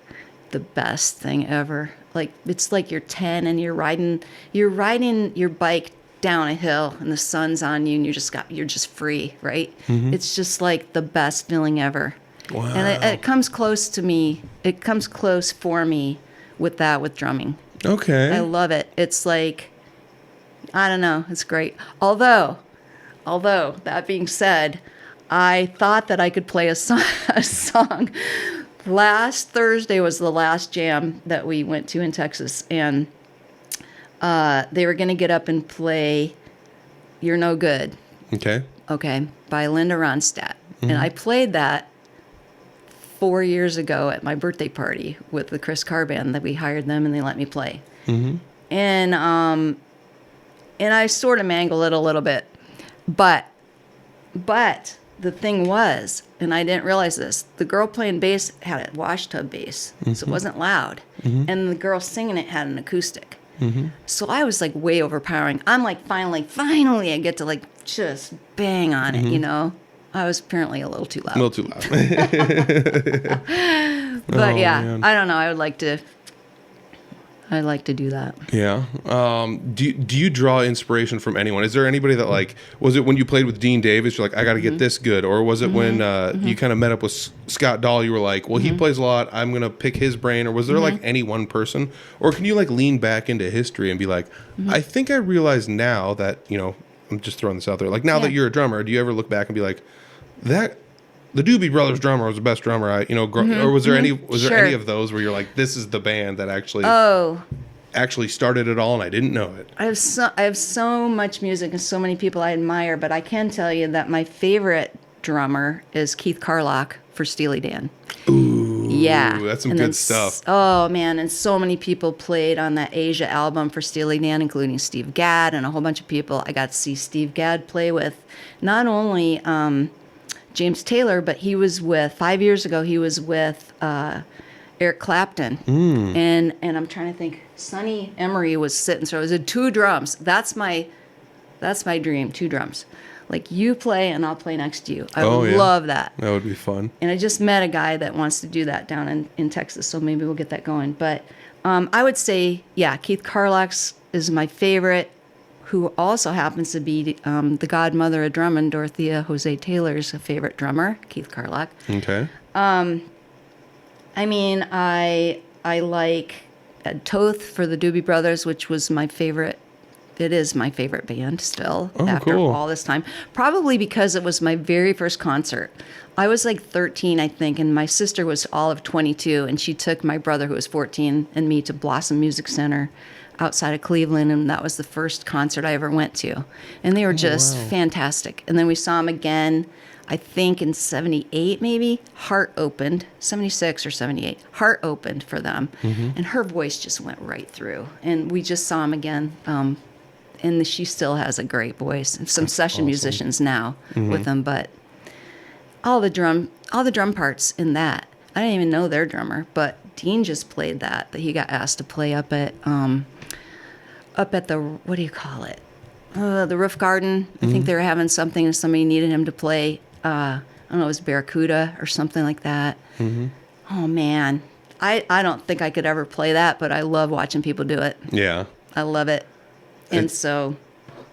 the best thing ever. Like it's like you're 10 and you're riding your bike down a hill, and the sun's on you, and you're just free, right? It's just like the best feeling ever. Wow. And it comes close to me. It comes close for me with drumming. Okay. I love it. It's like, I don't know. It's great. Although that being said, I thought that I could play a song. Last Thursday was the last jam that we went to in Texas, and they were going to get up and play You're No Good. Okay, by Linda Ronstadt. And I played that 4 years ago at my birthday party with the Chris Carr Band that we hired them, and they let me play. And I sort of mangled it a little bit. But the thing was, and I didn't realize this, the girl playing bass had a washtub bass, so it wasn't loud. And the girl singing it had an acoustic. So I was like way overpowering. I'm like, finally, I get to like just bang on it, you know? I was apparently a little too loud. But man. I don't know. I'd like to do that. Yeah. Do you draw inspiration from anyone? Is there anybody that like, was it when you played with Dean Davis, you're like, I got to get this good? Or was it when you kind of met up with Scott Dahl, you were like, well, he plays a lot, I'm going to pick his brain? Or was there like any one person? Or can you like lean back into history and be like, I think I realize now that, I'm just throwing this out there. Like now that you're a drummer, do you ever look back and be like, the Doobie Brothers drummer was the best drummer or was there any of those where you're like, this is the band that actually started it all and I didn't know it? I have so much music and so many people I admire, but I can tell you that my favorite drummer is Keith Carlock for Steely Dan. Ooh, yeah, that's some good stuff. Oh man, and so many people played on that Asia album for Steely Dan, including Steve Gadd and a whole bunch of people. I got to see Steve Gadd play with not only James Taylor, but he was with 5 years ago. He was with Eric Clapton, and I'm trying to think. Sonny Emery was sitting, so it was 2 drums. That's my dream. 2 drums, like you play and I'll play next to you. I would love that. That would be fun. And I just met a guy that wants to do that down in Texas, so maybe we'll get that going. But I would say, Keith Carlock is my favorite, who also happens to be the godmother of drumming. Dorothea Jose Taylor's a favorite drummer, Keith Carlock. Okay. I mean, I like Ed Toth for the Doobie Brothers, which was my favorite. It is my favorite band still after all this time. Probably because it was my very first concert. I was like 13, I think, and my sister was all of 22, and she took my brother, who was 14, and me to Blossom Music Center outside of Cleveland, and that was the first concert I ever went to. And they were just fantastic. And then we saw them again I think in 78 maybe, Heart opened, 76 or 78, Heart opened for them. And her voice just went right through. And we just saw him again. And she still has a great voice. Some session musicians now with them, but all the drum parts in that, I didn't even know their drummer, but Dean just played that he got asked to play up at the, what do you call it? The Roof Garden. I think they were having something and somebody needed him to play, I don't know, it was Barracuda or something like that. Oh man. I don't think I could ever play that, but I love watching people do it. Yeah. I love it. And so,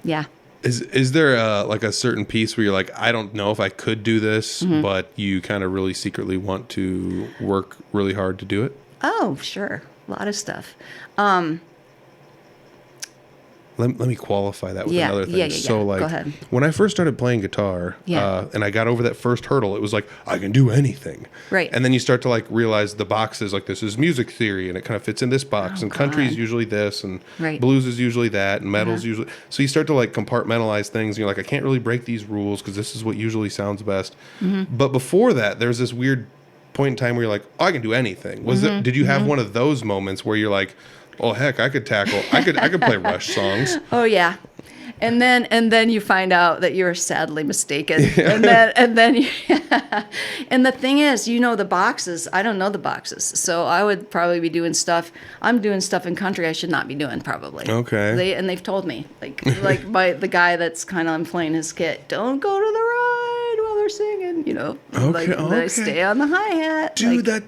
yeah. Is there like a certain piece where you're like, I don't know if I could do this, but you kind of really secretly want to work really hard to do it? Oh, sure. A lot of stuff. Let me qualify that with Yeah, another thing. yeah. So, like, Go ahead. when I first started playing guitar, and I got over that first hurdle, it was like, I can do anything. Right. And then you start to, like, realize the boxes, like, this is music theory, and it kind of fits in this box, and country is usually this, and blues is usually that, and metal's usually... So you start to, like, compartmentalize things, and you're like, I can't really break these rules, because this is what usually sounds best. But before that, there's this weird point in time where you're like, oh, I can do anything. Did you have one of those moments where you're like, oh heck, I could play Rush songs. Oh yeah. And then you find out that you're sadly mistaken. And then and the thing is, the boxes, I don't know the boxes. So I would probably be doing stuff. I'm doing stuff in country I should not be doing probably. Okay. They've told me, like the guy that's kind of playing his kit, don't go to the right while they're singing, They stay on the hi-hat. Dude,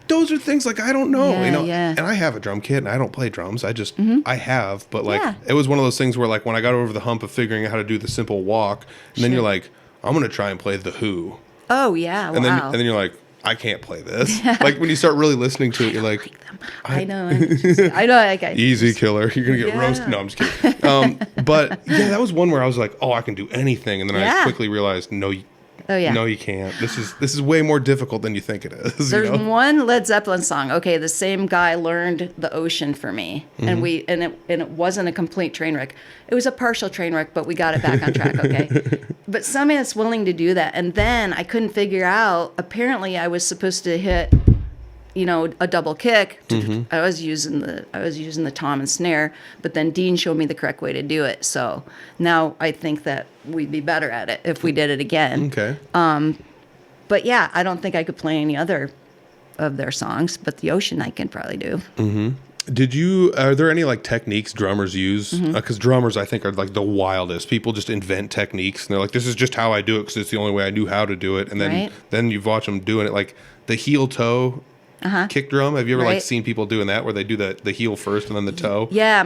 those are things like I don't know, Yeah. And I have a drum kit and I don't play drums. I just I have, but it was one of those things where like when I got over the hump of figuring out how to do the simple walk, and then you're like, I'm gonna try and play The Who. Oh yeah, and then you're like, I can't play this. Like when you start really listening to it, you're like, I know. Okay. Easy killer. You're gonna get roasted. No, I'm just kidding. But yeah, that was one where I was like, oh, I can do anything, and then I quickly realized, no. Oh yeah. No, you can't. This is way more difficult than you think it is. There's one Led Zeppelin song. Okay, the same guy learned The Ocean for me, and it wasn't a complete train wreck. It was a partial train wreck, but we got it back on track. Okay, but somebody that's willing to do that, and then I couldn't figure out. Apparently, I was supposed to hit, a double kick. I was using the tom and snare, but then Dean showed me the correct way to do it. So now I think that we'd be better at it if we did it again. Okay. But yeah, I don't think I could play any other of their songs, but The Ocean I can probably do. Are there any like techniques drummers use? Because drummers, I think, are like the wildest. People just invent techniques, and they're like, this is just how I do it because it's the only way I knew how to do it. And then you've watched them doing it, like the heel toe kick drum. Have you ever like seen people doing that where they do the heel first and then the toe? Yeah,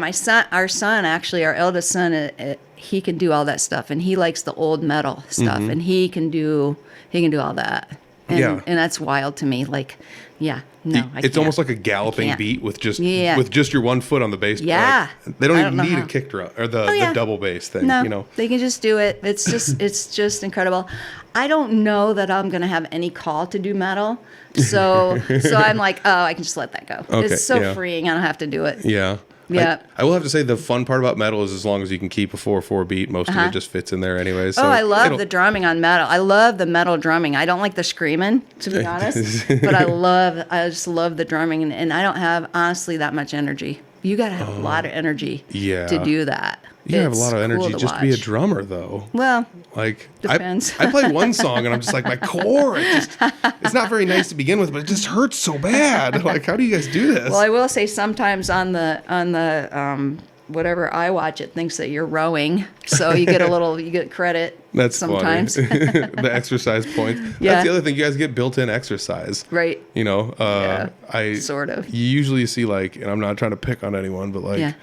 our eldest son, he can do all that stuff, and he likes the old metal stuff, and he can do all that. And that's wild to me. Like, it's almost like a galloping beat with just your one foot on the bass. Yeah, like, they don't even need a kick drum or the double bass thing. No, they can just do it. It's just incredible. I don't know that I'm gonna have any call to do metal, so I'm like, oh, I can just let that go. Okay, it's so freeing. I don't have to do it. Yeah. Yeah. I will have to say the fun part about metal is as long as you can keep a 4/4 beat, most of it just fits in there anyways. So I love the drumming on metal. I love the metal drumming. I don't like the screaming, to be honest, but I just love the drumming, and I don't have, honestly, that much energy. You got to have a lot of energy to do that. You have a lot of energy just to be a drummer, though. Well, like depends. I play one song and I'm just like, my core, it's not very nice to begin with, but it just hurts so bad. Like, how do you guys do this? Well, I will say sometimes on the whatever I watch, it thinks that you're rowing, so you get credit. That's sometimes. Funny. The exercise points. Yeah. That's the other thing. You guys get built-in exercise. Right. I sort of. You usually see like, and I'm not trying to pick on anyone, but like,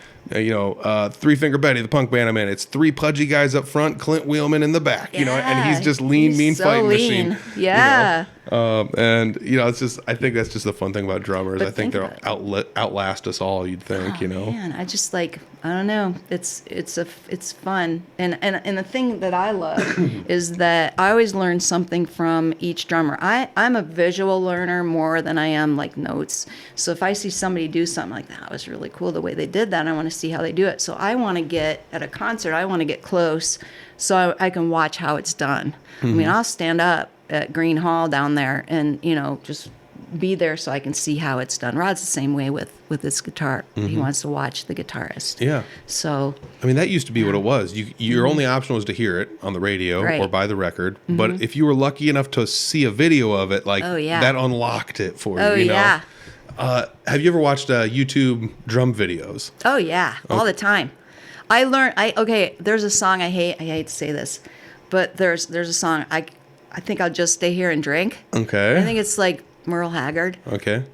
Three Finger Betty, the punk band I'm in. It's three pudgy guys up front, Clint Wheelman in the back. And he's just mean so fighting lean. machine. Yeah. It's just, I think that's just the fun thing about drummers. But I think they'll outlast us all. You'd think, Man, I just like, I don't know. It's fun, and the thing that I love is that I always learn something from each drummer. I'm a visual learner more than I am like notes. So if I see somebody do something like that was really cool the way they did that, I want to see how they do it. So I want to get at a concert. I want to get close so I can watch how it's done. I mean, I'll stand up at Green Hall down there and, just be there so I can see how it's done. Rod's the same way with his guitar. He wants to watch the guitarist. Yeah. So. I mean, that used to be what it was. Your only option was to hear it on the radio or buy the record. But if you were lucky enough to see a video of it, like that unlocked it for you. You know? Yeah. Have you ever watched YouTube drum videos? Oh yeah, all the time. I learned. There's a song I hate. I hate to say this, but there's a song I think I'll just stay here and drink. Okay. I think it's like Merle Haggard. Okay.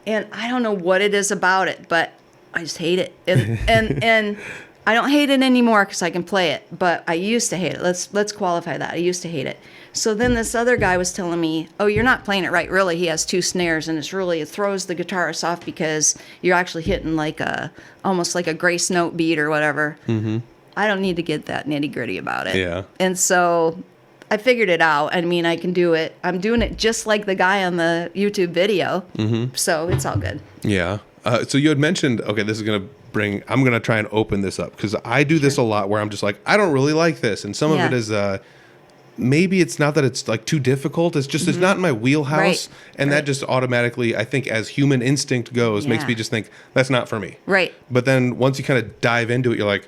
And I don't know what it is about it, but I just hate it. And I don't hate it anymore because I can play it, but I used to hate it. Let's qualify that. I used to hate it. So then this other guy was telling me, "Oh, you're not playing it right. Really, he has 2 snares, and it throws the guitarist off because you're actually hitting like almost like a grace note beat or whatever." Mm-hmm. I don't need to get that nitty gritty about it. Yeah. And so I figured it out. I mean, I can do it. I'm doing it just like the guy on the YouTube video. Mm-hmm. So it's all good. Yeah. So you had mentioned, okay, this is going to I'm going to try and open this up because I do this a lot where I'm just like, I don't really like this. And some of it is, maybe it's not that it's like too difficult. It's just, it's not in my wheelhouse. Right. And that just automatically, I think as human instinct goes, makes me just think that's not for me. Right. But then once you kind of dive into it, you're like,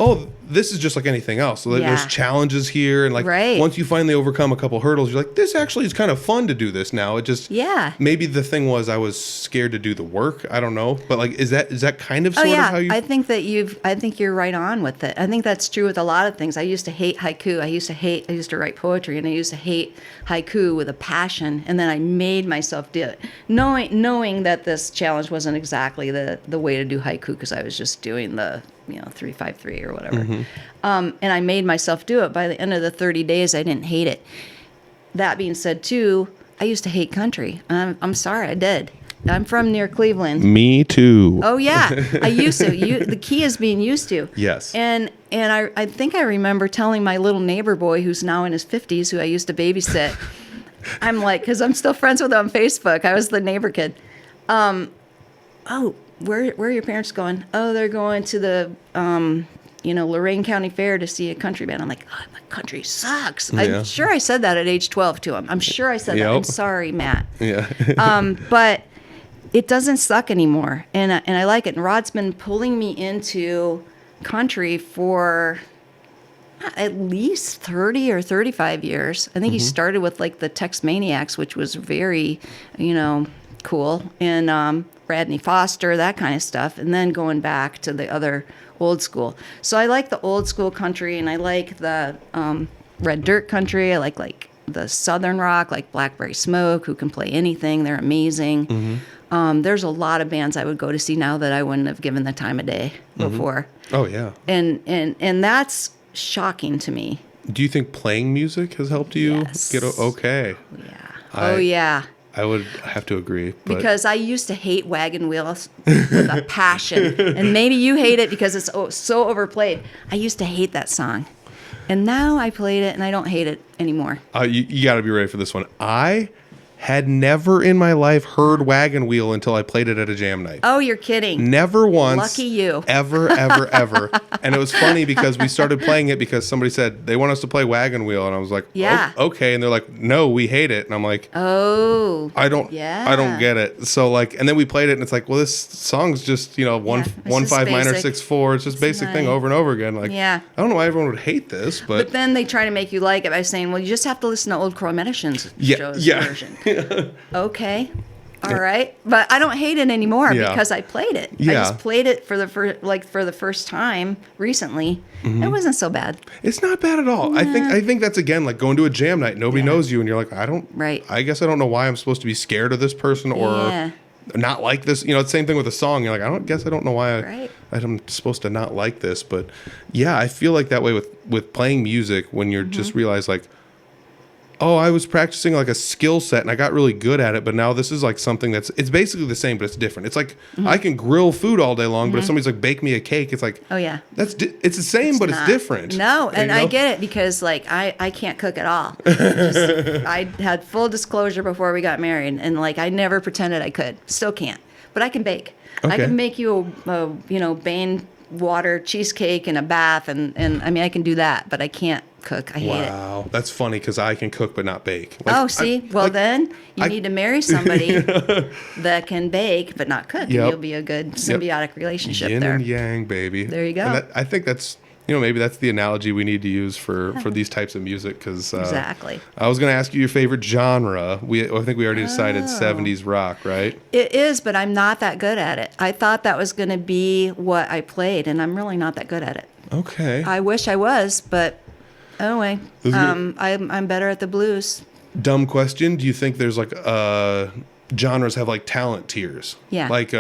oh, this is just like anything else. So there's challenges here. And like once you finally overcome a couple hurdles, you're like, this actually is kind of fun to do this now. It just, maybe the thing was I was scared to do the work. I don't know. But like, is that kind of sort of how you? I think you're right on with it. I think that's true with a lot of things. I used to hate haiku. I used to write poetry and I used to hate haiku with a passion. And then I made myself do it. Knowing that this challenge wasn't exactly the way to do haiku because I was just doing the 3-5-3 or whatever. Mm-hmm. And I made myself do it. By the end of the 30 days, I didn't hate it. That being said, too, I used to hate country. I'm sorry, I did. I'm from near Cleveland. Me too. Oh, yeah. I used to. The key is being used to. Yes. And I think I remember telling my little neighbor boy, who's now in his 50s, who I used to babysit, I'm like, because I'm still friends with him on Facebook. I was the neighbor kid. Where are your parents going? Oh, they're going to the, Lorain County Fair to see a country band. I'm like, oh, my country sucks. Yeah. I'm sure I said that at age 12 to him. I'm sure I said that. I'm sorry, Matt. Yeah. But it doesn't suck anymore. And I like it. And Rod's been pulling me into country for at least 30 or 35 years. I think he started with like the Tex Maniacs, which was very, cool. And, Rodney Foster, that kind of stuff, and then going back to the other old school. So I like the old school country, and I like the red dirt country. I like the southern rock, like Blackberry Smoke, who can play anything. They're amazing. Mm-hmm. There's a lot of bands I would go to see now that I wouldn't have given the time of day before. Oh yeah. And that's shocking to me. Do you think playing music has helped you get okay? Yeah. Yeah. I would have to agree. Because I used to hate Wagon Wheels with a passion. And maybe you hate it because it's so overplayed. I used to hate that song. And now I played it and I don't hate it anymore. You got to be ready for this one. I had never in my life heard Wagon Wheel until I played it at a jam night. Oh, you're kidding. Never once. Lucky you. Ever. And it was funny because we started playing it because somebody said they want us to play Wagon Wheel. And I was like, okay. And they're like, no, we hate it. And I'm like, I don't get it. So like, and then we played it and it's like, well, this song's just, 1-5 minor 6-4. It's just basic thing over and over again. Like, I don't know why everyone would hate this, but then they try to make you like it by saying, well, you just have to listen to old Cro-Medician's version. Okay. All right. But I don't hate it anymore because I played it. I just played it for the first time recently. Mm-hmm. It wasn't so bad. It's not bad at all. Nah. I think that's again like going to a jam night. Nobody knows you and you're like, I guess I don't know why I'm supposed to be scared of this person or not like this. It's the same thing with a song. You're like, I don't know why I'm supposed to not like this. But yeah, I feel like that way with playing music when you're just realize like, oh, I was practicing like a skill set and I got really good at it, but now this is like something it's basically the same, but it's different. It's like I can grill food all day long, but if somebody's like bake me a cake, it's like, it's the same, but it's different. No, and I get it because like I can't cook at all. I had full disclosure before we got married, and like I never pretended I could. Still can't, but I can bake. Okay. I can make you a Bane water cheesecake in a bath, and I mean I can do that, but I can't cook. I hate it. Wow, that's funny because I can cook but not bake. Then you need to marry somebody that can bake but not cook, and you'll be a good symbiotic relationship Yin there. and yang, baby. There you go. And I think that's, maybe that's the analogy we need to use for these types of music because Exactly. I was going to ask you your favorite genre. I think we already decided 70s rock, right? It is, but I'm not that good at it. I thought that was going to be what I played, and I'm really not that good at it. Okay. I wish I was, but anyway, I'm better at the blues. Dumb question. Do you think there's like genres have like talent tiers? Yeah. Like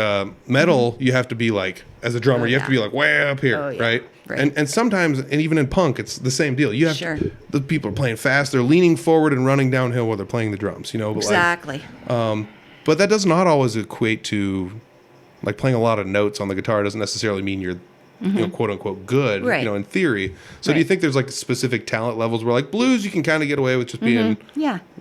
metal, you have to be like, as a drummer, you have to be like way up here, right? And sometimes, and even in punk, it's the same deal. You have the people are playing fast, they're leaning forward and running downhill while they're playing the drums, But exactly. But that does not always equate to like playing a lot of notes on the guitar doesn't necessarily mean you're quote unquote good, in theory. So do you think there's like specific talent levels where like blues you can kind of get away with just being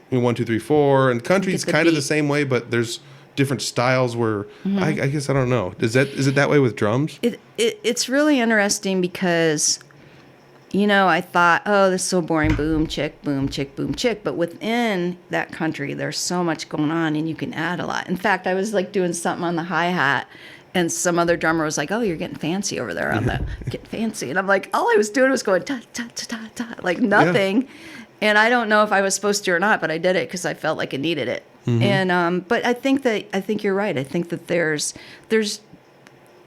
1, 2, 3, 4, and country's kind of the same way, but there's different styles where I guess I don't know. Is it that way with drums? It's really interesting because I thought, oh, this is so boring, boom, chick, boom, chick, boom, chick. But within that country, there's so much going on, and you can add a lot. In fact, I was like doing something on the hi-hat, and some other drummer was like, oh, you're getting fancy over there on the get fancy. And I'm like, all I was doing was going ta ta ta ta ta, like nothing. Yeah. And I don't know if I was supposed to or not, but I did it because I felt like it needed it. And but I think you're right. I think that there's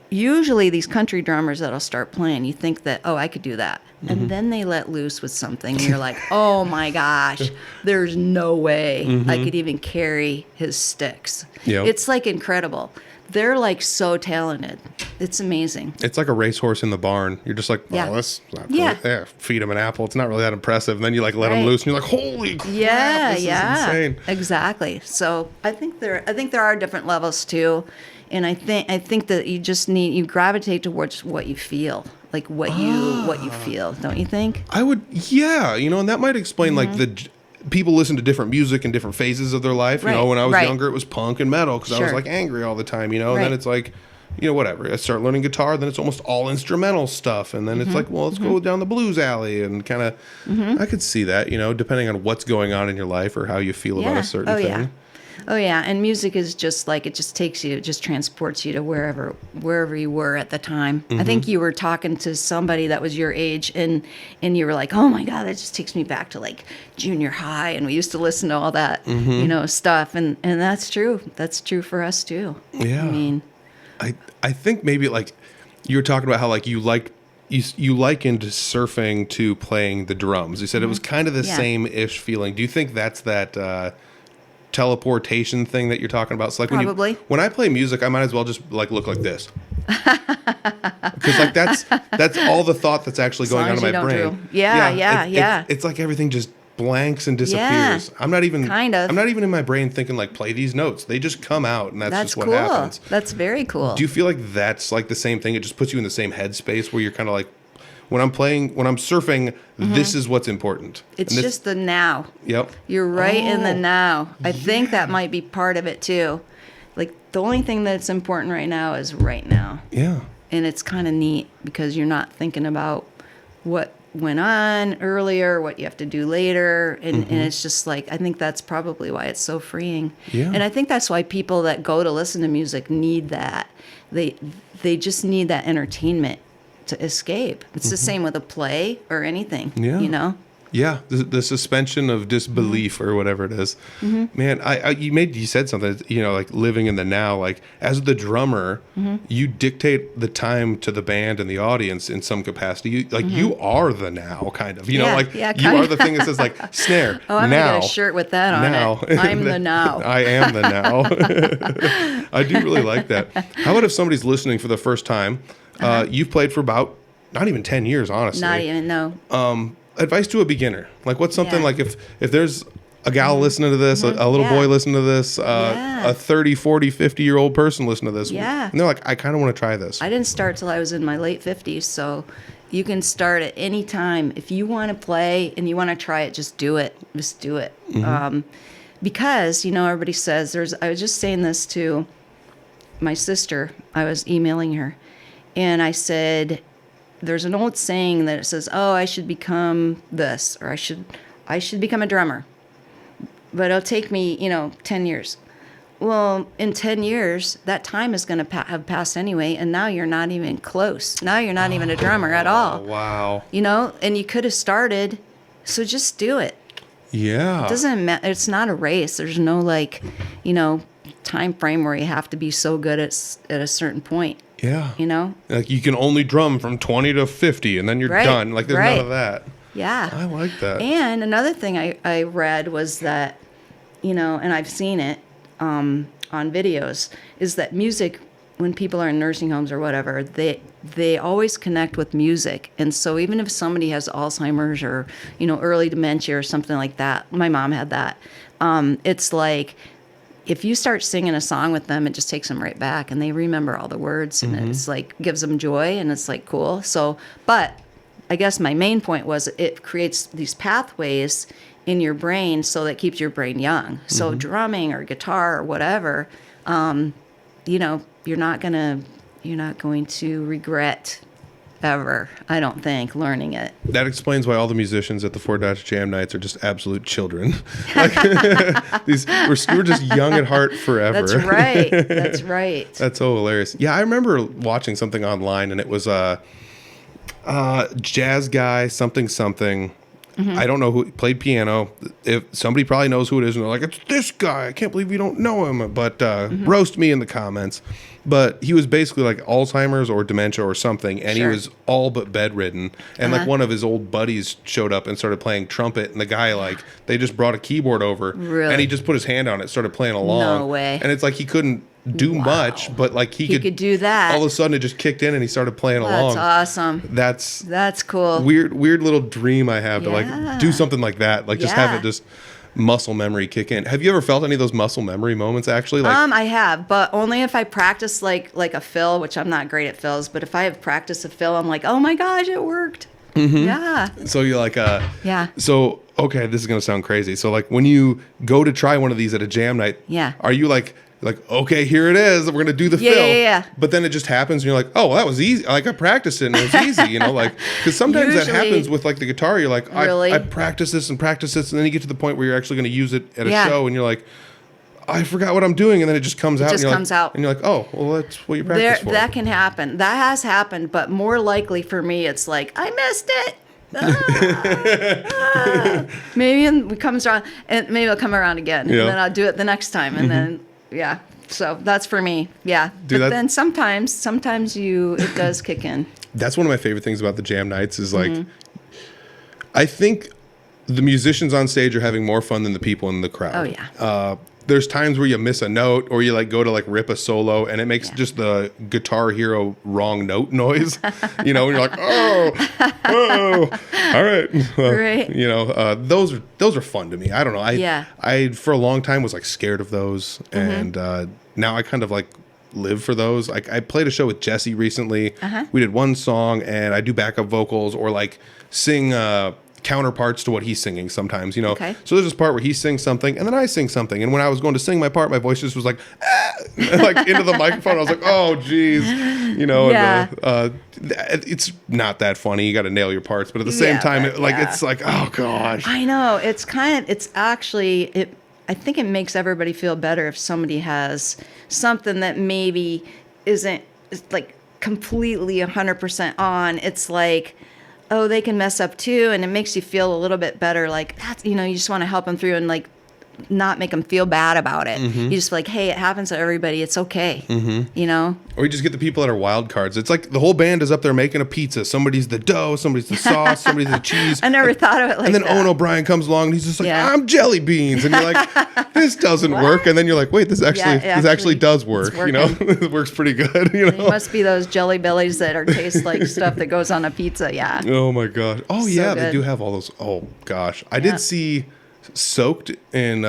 usually these country drummers that'll start playing. You think that, oh, I could do that. And then they let loose with something. And you're like, oh my gosh, there's no way I could even carry his sticks. Yep. It's like incredible. They're like so talented. It's amazing. It's like a racehorse in the barn. You're just like, let's feed him an apple. It's not really that impressive. And then you like let him loose and you're like, holy crap, this is insane. Exactly. So I think there are different levels too. And I think that you gravitate towards what you feel. Like what you feel, don't you think? I would, and that might explain like the people listen to different music in different phases of their life. When I was younger, it was punk and metal because I was like angry all the time, and then it's like, whatever. I start learning guitar, then it's almost all instrumental stuff, and then it's like, well, let's go down the blues alley and kind of. I could see that, depending on what's going on in your life or how you feel about a certain thing. Oh yeah, and music is just like it just transports you to wherever you were at the time. I think you were talking to somebody that was your age, and you were like, "Oh my God, that just takes me back to like junior high, and we used to listen to all that, stuff." And that's true. That's true for us too. Yeah. I mean, I think maybe like you were talking about how like you likened surfing to playing the drums. You said it was kind of the same-ish feeling. Do you think that's that? Teleportation thing that you're talking about. So like probably when I play music, I might as well just like look like this, because like that's all the thought that's actually going on in my brain. It's like everything just blanks and disappears. I'm not even in my brain thinking like play these notes. They just come out, and that's just what happens. That's very cool. Do you feel like that's like the same thing? It just puts you in the same headspace where you're kind of like, when I'm surfing, this is what's important. It's just the now. Yep. You're right in the now. I think that might be part of it too. Like the only thing that's important right now is right now. Yeah. And it's kind of neat because you're not thinking about what went on earlier, what you have to do later. And it's just like, I think that's probably why it's so freeing. Yeah. And I think that's why people that go to listen to music need that. They just need that entertainment to escape. It's the same with a play or anything, Yeah, the suspension of disbelief or whatever it is. Man, you said something, like living in the now. Like as the drummer, you dictate the time to the band and the audience in some capacity. You are the now, kind of. You are the thing that says like snare. Oh, I'm now, gonna get a shirt with that on now. it. I'm the now. I am the now. I do really like that. How about if somebody's listening for the first time? You've played for about not even 10 years, honestly. Not even, no. Advice to a beginner. Like what's something like if there's a gal listening to this, a little boy listening to this, a 30, 40, 50-year-old person listening to this. Yeah. And they're like, I kind of want to try this. I didn't start till I was in my late 50s, so you can start at any time. If you want to play and you want to try it, just do it. Just do it. Because, everybody says I was just saying this to my sister. I was emailing her. And I said, there's an old saying that it says, "Oh, I should become this," or I should become a drummer, but it'll take me 10 years. Well, in 10 years, that time is going to have passed anyway, and now you're not even close. Now you're not even a drummer at all. Wow. And you could have started, so just do it. Yeah. It doesn't matter. It's not a race. There's no time frame where you have to be so good at a certain point. Yeah. Like you can only drum from 20 to 50 and then you're done. Like there's none of that. Yeah. I like that. And another thing I read was that, and I've seen it on videos, is that music, when people are in nursing homes or whatever, they always connect with music. And so even if somebody has Alzheimer's or, early dementia or something like that, my mom had that, it's like, if you start singing a song with them, it just takes them right back and they remember all the words and it's like gives them joy and it's like cool. So, but I guess my main point was it creates these pathways in your brain so that keeps your brain young. So drumming or guitar or whatever, you're not going to regret ever, I don't think, learning it. That explains why all the musicians at the Fort Dodge Jam Nights are just absolute children. Like, we're just young at heart forever. That's right. That's right. That's so hilarious. Yeah, I remember watching something online, and it was a jazz guy, something. I don't know who played piano. If somebody probably knows who it is, and they're like, "It's this guy. I can't believe you don't know him." But roast me in the comments. But he was basically like Alzheimer's or dementia or something, and he was all but bedridden. And like one of his old buddies showed up and started playing trumpet, and the guy they just brought a keyboard over, and he just put his hand on it, started playing along. No way. And it's like he couldn't do much, but like he could do that. All of a sudden, it just kicked in, and he started playing along. That's awesome. That's cool. Weird little dream I have to like do something like that. Like just have it just muscle memory kick in. Have you ever felt any of those muscle memory moments actually? Like, I have, but only if I practice like a fill, which I'm not great at fills, but if I have practiced a fill, I'm like, oh my gosh, it worked. Yeah. So you're like, so, okay, this is going to sound crazy. So like when you go to try one of these at a jam night, are you like, okay, here it is. We're going to do the fill. Yeah. But then it just happens and you're like, oh, well, that was easy. Like I practiced it and it was easy, like, because sometimes that happens with like the guitar. You're like, I practice this. And then you get to the point where you're actually going to use it at a show and you're like, I forgot what I'm doing. And then it just comes out. And you're like, oh, well, that's what you practice for. That can happen. That has happened. But more likely for me, it's like, I missed it. Maybe it comes around and maybe it'll come around again. And then I'll do it the next time. And then, so that's for me. Yeah. But then sometimes it does kick in. That's one of my favorite things about the jam nights is like, I think the musicians on stage are having more fun than the people in the crowd. Oh, yeah. There's times where you miss a note or you like go to like rip a solo and it makes just the Guitar Hero wrong note noise, and you're like, oh, all right. Right. Those are fun to me. I don't know. I for a long time was like scared of those. And now I kind of like live for those. Like I played a show with Jesse recently. We did one song and I do backup vocals or like sing, counterparts to what he's singing sometimes, Okay. So there's this part where he sings something and then I sing something. And when I was going to sing my part, my voice just was like, like into the microphone. I was like, oh, geez. And, it's not that funny. You got to nail your parts. But at the same time, it's like, oh, gosh. I know. I think it makes everybody feel better if somebody has something that maybe isn't like completely 100% on. It's like, oh, they can mess up too, and it makes you feel a little bit better. Like that's, you just want to help them through and like not make them feel bad about it. You just like, hey, it happens to everybody. It's okay. Or you just get the people that are wild cards. It's like the whole band is up there making a pizza. Somebody's the dough, somebody's the sauce, somebody's the cheese. I never thought of it like that. And then Owen O'Brien comes along and he's just like, I'm jelly beans. And you're like, this doesn't work. And then you're like, wait, this actually does work. It works pretty good. It must be those jelly bellies that taste like stuff that goes on a pizza. Yeah. Oh my gosh. Oh yeah, they do have all those. Oh gosh. I did see Soaked in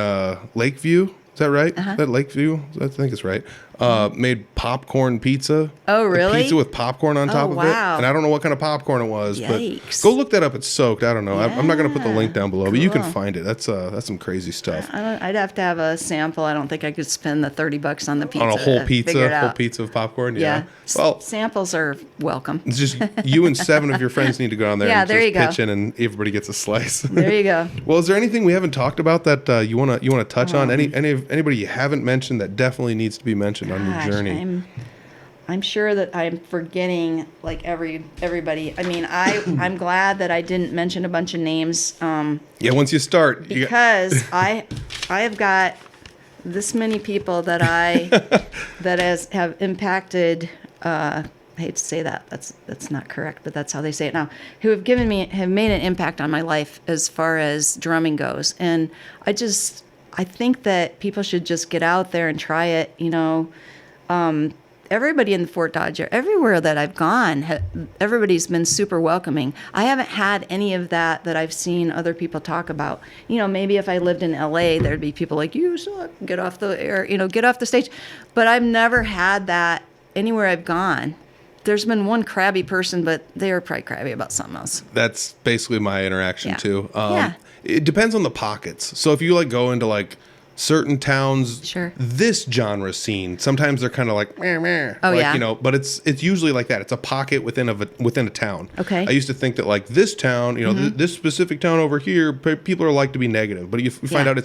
Lakeview. Is that right? Is that Lakeview? I think it's right. made popcorn pizza. Oh, really? Pizza with popcorn on top of it. Wow. And I don't know what kind of popcorn it was, Yikes. but go look that up. It's soaked. I don't know. I'm not going to put the link down below, but you can Cool. find it. That's some crazy stuff. I'd have to have a sample. I don't think I could spend the $30 on the pizza. On a whole to figure it pizza, out. of popcorn. Yeah. Well, Samples are welcome. it's just you and 7 of your friends need to go down there Yeah, and there just you go. pitch in, and everybody gets a slice. There you go. Well, is there anything we haven't talked about that you wanna touch on? Anybody you haven't mentioned that definitely needs to be mentioned on your journey? I'm sure that I'm forgetting like everybody. I mean, I'm glad that I didn't mention a bunch of names. Yeah, once you start, Because I have got this many people that have impacted. I hate to say that. That's not correct, but that's how they say it now. Who have made an impact on my life as far as drumming goes, and I think that people should just get out there and try it. Everybody in the Fort Dodge, everywhere that I've gone, everybody's been super welcoming. I haven't had any of that I've seen other people talk about. Maybe if I lived in LA, there'd be people like, you suck, get off the air, get off the stage. But I've never had that anywhere I've gone. There's been one crabby person, but they were probably crabby about something else. That's basically my interaction Yeah. too. Yeah. It depends on the pockets. So if you go into certain towns, Sure. this genre scene, sometimes they're kind of like, meh, meh. Oh, yeah. But it's usually like that. It's a pocket within a town. Okay. I used to think that this town, this specific town over here, people are like to be negative, but you find out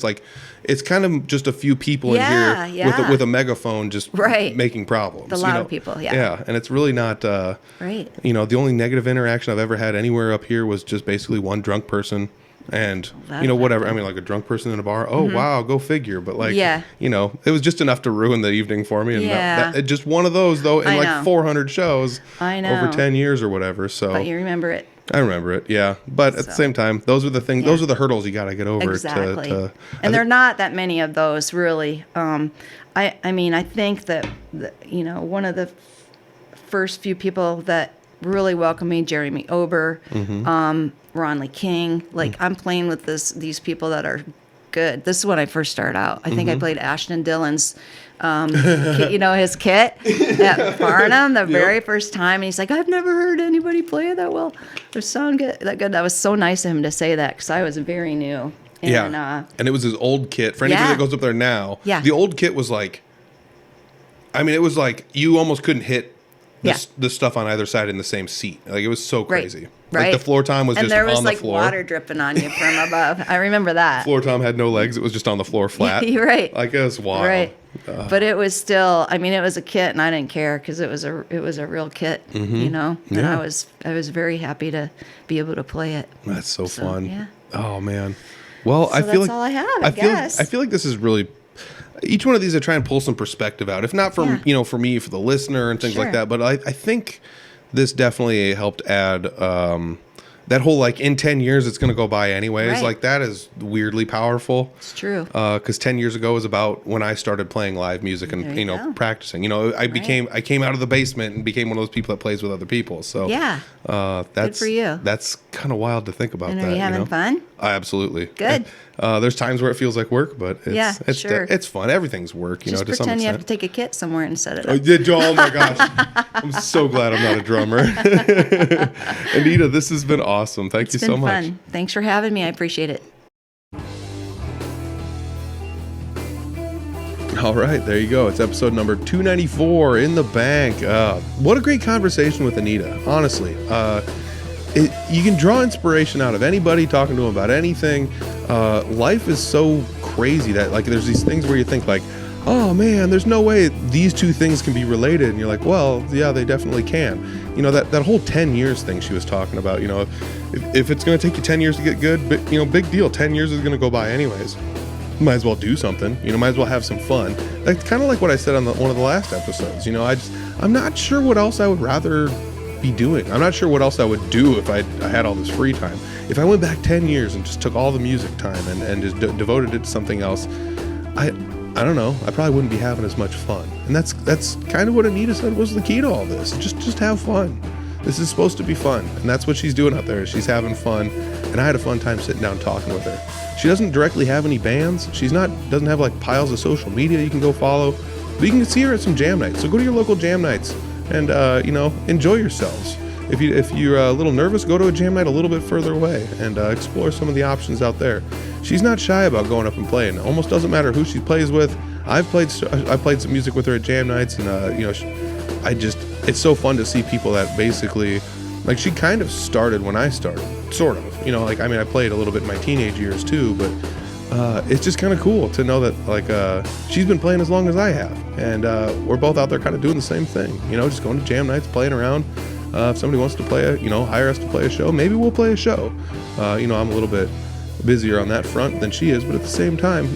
it's kind of just a few people in here with a megaphone just making problems. The loud people, yeah. Yeah, and it's really not. Right. The only negative interaction I've ever had anywhere up here was just basically one drunk person. And, whatever. I mean, a drunk person in a bar. Oh, wow, go figure. But, it was just enough to ruin the evening for me. And just one of those, though, in 400 shows over 10 years or whatever. So But you remember it. I remember it, yeah. But at the same time, those are the things. Those are the hurdles you got to get over. Exactly. And there are not that many of those, really. I think that, one of the first few people that really welcomed me, Jeremy Ober, Ron Lee King. I'm playing with these people that are good. This is when I first started out. I think I played Ashton Dillon's, his kit at Farnham the very first time. And he's like, I've never heard anybody play it that well. They sound good. That was so nice of him to say that because I was very new. And, and it was his old kit. For anybody that goes up there now, the old kit was it was you almost couldn't hit the stuff on either side in the same seat. It was so crazy. Right. The floor tom was just on the floor. And there was water dripping on you from above. I remember that. Floor tom had no legs. It was just on the floor flat. You're right. It was wild. Right. But it was still, it was a kit and I didn't care because it was a real kit, And I was very happy to be able to play it. That's so fun. Yeah. Oh man. Well, I feel that's all I have, I guess. I feel like this is really, each one of these I try and pull some perspective out. If not from, for me, for the listener and things like that. But I think this definitely helped add that whole in 10 years it's going to go by anyways. Right. That is weirdly powerful. It's true. Because 10 years ago was about when I started playing live music and practicing. I came out of the basement and became one of those people that plays with other people. So that's good for you. That's kind of wild to think about. And that. Are you having fun? Absolutely. Good. There's times where it feels like work, but it's sure. It's fun. Everything's work, Just to some pretend extent. you have to take a kit somewhere and set it up. Oh my gosh. I'm so glad I'm not a drummer. Anita, this has been awesome. Thank you so much. Fun. Thanks for having me. I appreciate it. All right, there you go. It's episode number 294 in the bank. What a great conversation with Anita, honestly. You can draw inspiration out of anybody talking to them about anything. Life is so crazy that there's these things where you think oh man, there's no way these two things can be related. And you're like, well, yeah, they definitely can. That whole 10 years thing she was talking about, if it's going to take you 10 years to get good, big deal. 10 years is going to go by anyways. Might as well do something, might as well have some fun. That's kind of like what I said on one of the last episodes. I'm not sure what else I would rather be doing. I'm not sure what else I would do if I had all this free time. If I went back 10 years and just took all the music time and just devoted it to something else, I don't know. I probably wouldn't be having as much fun. And that's kind of what Anita said was the key to all this. Just have fun. This is supposed to be fun. And that's what she's doing out there. She's having fun. And I had a fun time sitting down talking with her. She doesn't directly have any bands. Doesn't have piles of social media you can go follow. But you can see her at some jam nights. So go to your local jam nights and, enjoy yourselves. If you're a little nervous, go to a jam night a little bit further away and explore some of the options out there. She's not shy about going up and playing. It almost doesn't matter who she plays with. I played some music with her at jam nights, and it's so fun to see people that basically, like, she kind of started when I started, sort of. I played a little bit in my teenage years too, but it's just kind of cool to know that she's been playing as long as I have, and we're both out there kind of doing the same thing. Just going to jam nights, playing around. If somebody wants to hire us to play a show, maybe we'll play a show. I'm a little bit busier on that front than she is, but at the same time,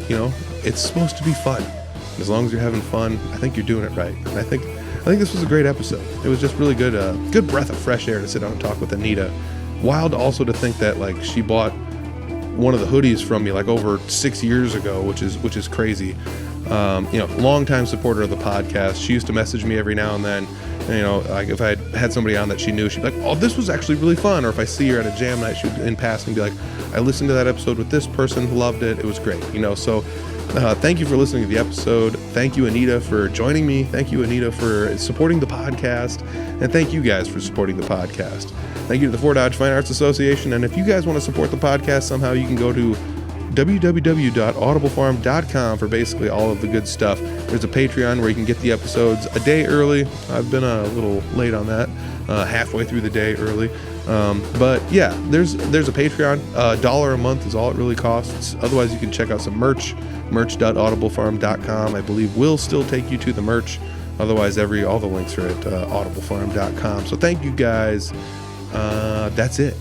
it's supposed to be fun. And as long as you're having fun, I think you're doing it right. And I think this was a great episode. It was just really good, good breath of fresh air to sit down and talk with Anita. Wild also to think that she bought one of the hoodies from me over 6 years ago, which is crazy. Longtime supporter of the podcast. She used to message me every now and then. And, if I had somebody on that she knew, she'd be like, "Oh, this was actually really fun." Or if I see her at a jam night, she'd in passing be like, "I listened to that episode with this person, loved it. It was great." So thank you for listening to the episode. Thank you, Anita, for joining me. Thank you, Anita, for supporting the podcast. And thank you guys for supporting the podcast. Thank you to the Fort Dodge Fine Arts Association. And if you guys want to support the podcast somehow, you can go to www.audiblefarm.com for basically all of the good stuff. There's a Patreon where you can get the episodes a day early. I've been a little late on that, halfway through the day early. But yeah, there's a Patreon. $1 a month is all it really costs. Otherwise, you can check out some merch.audiblefarm.com. I believe will still take you to the merch. Otherwise, all the links are at audiblefarm.com. So thank you guys. That's it.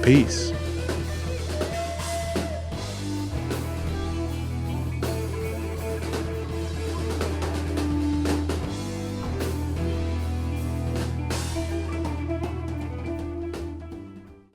Peace.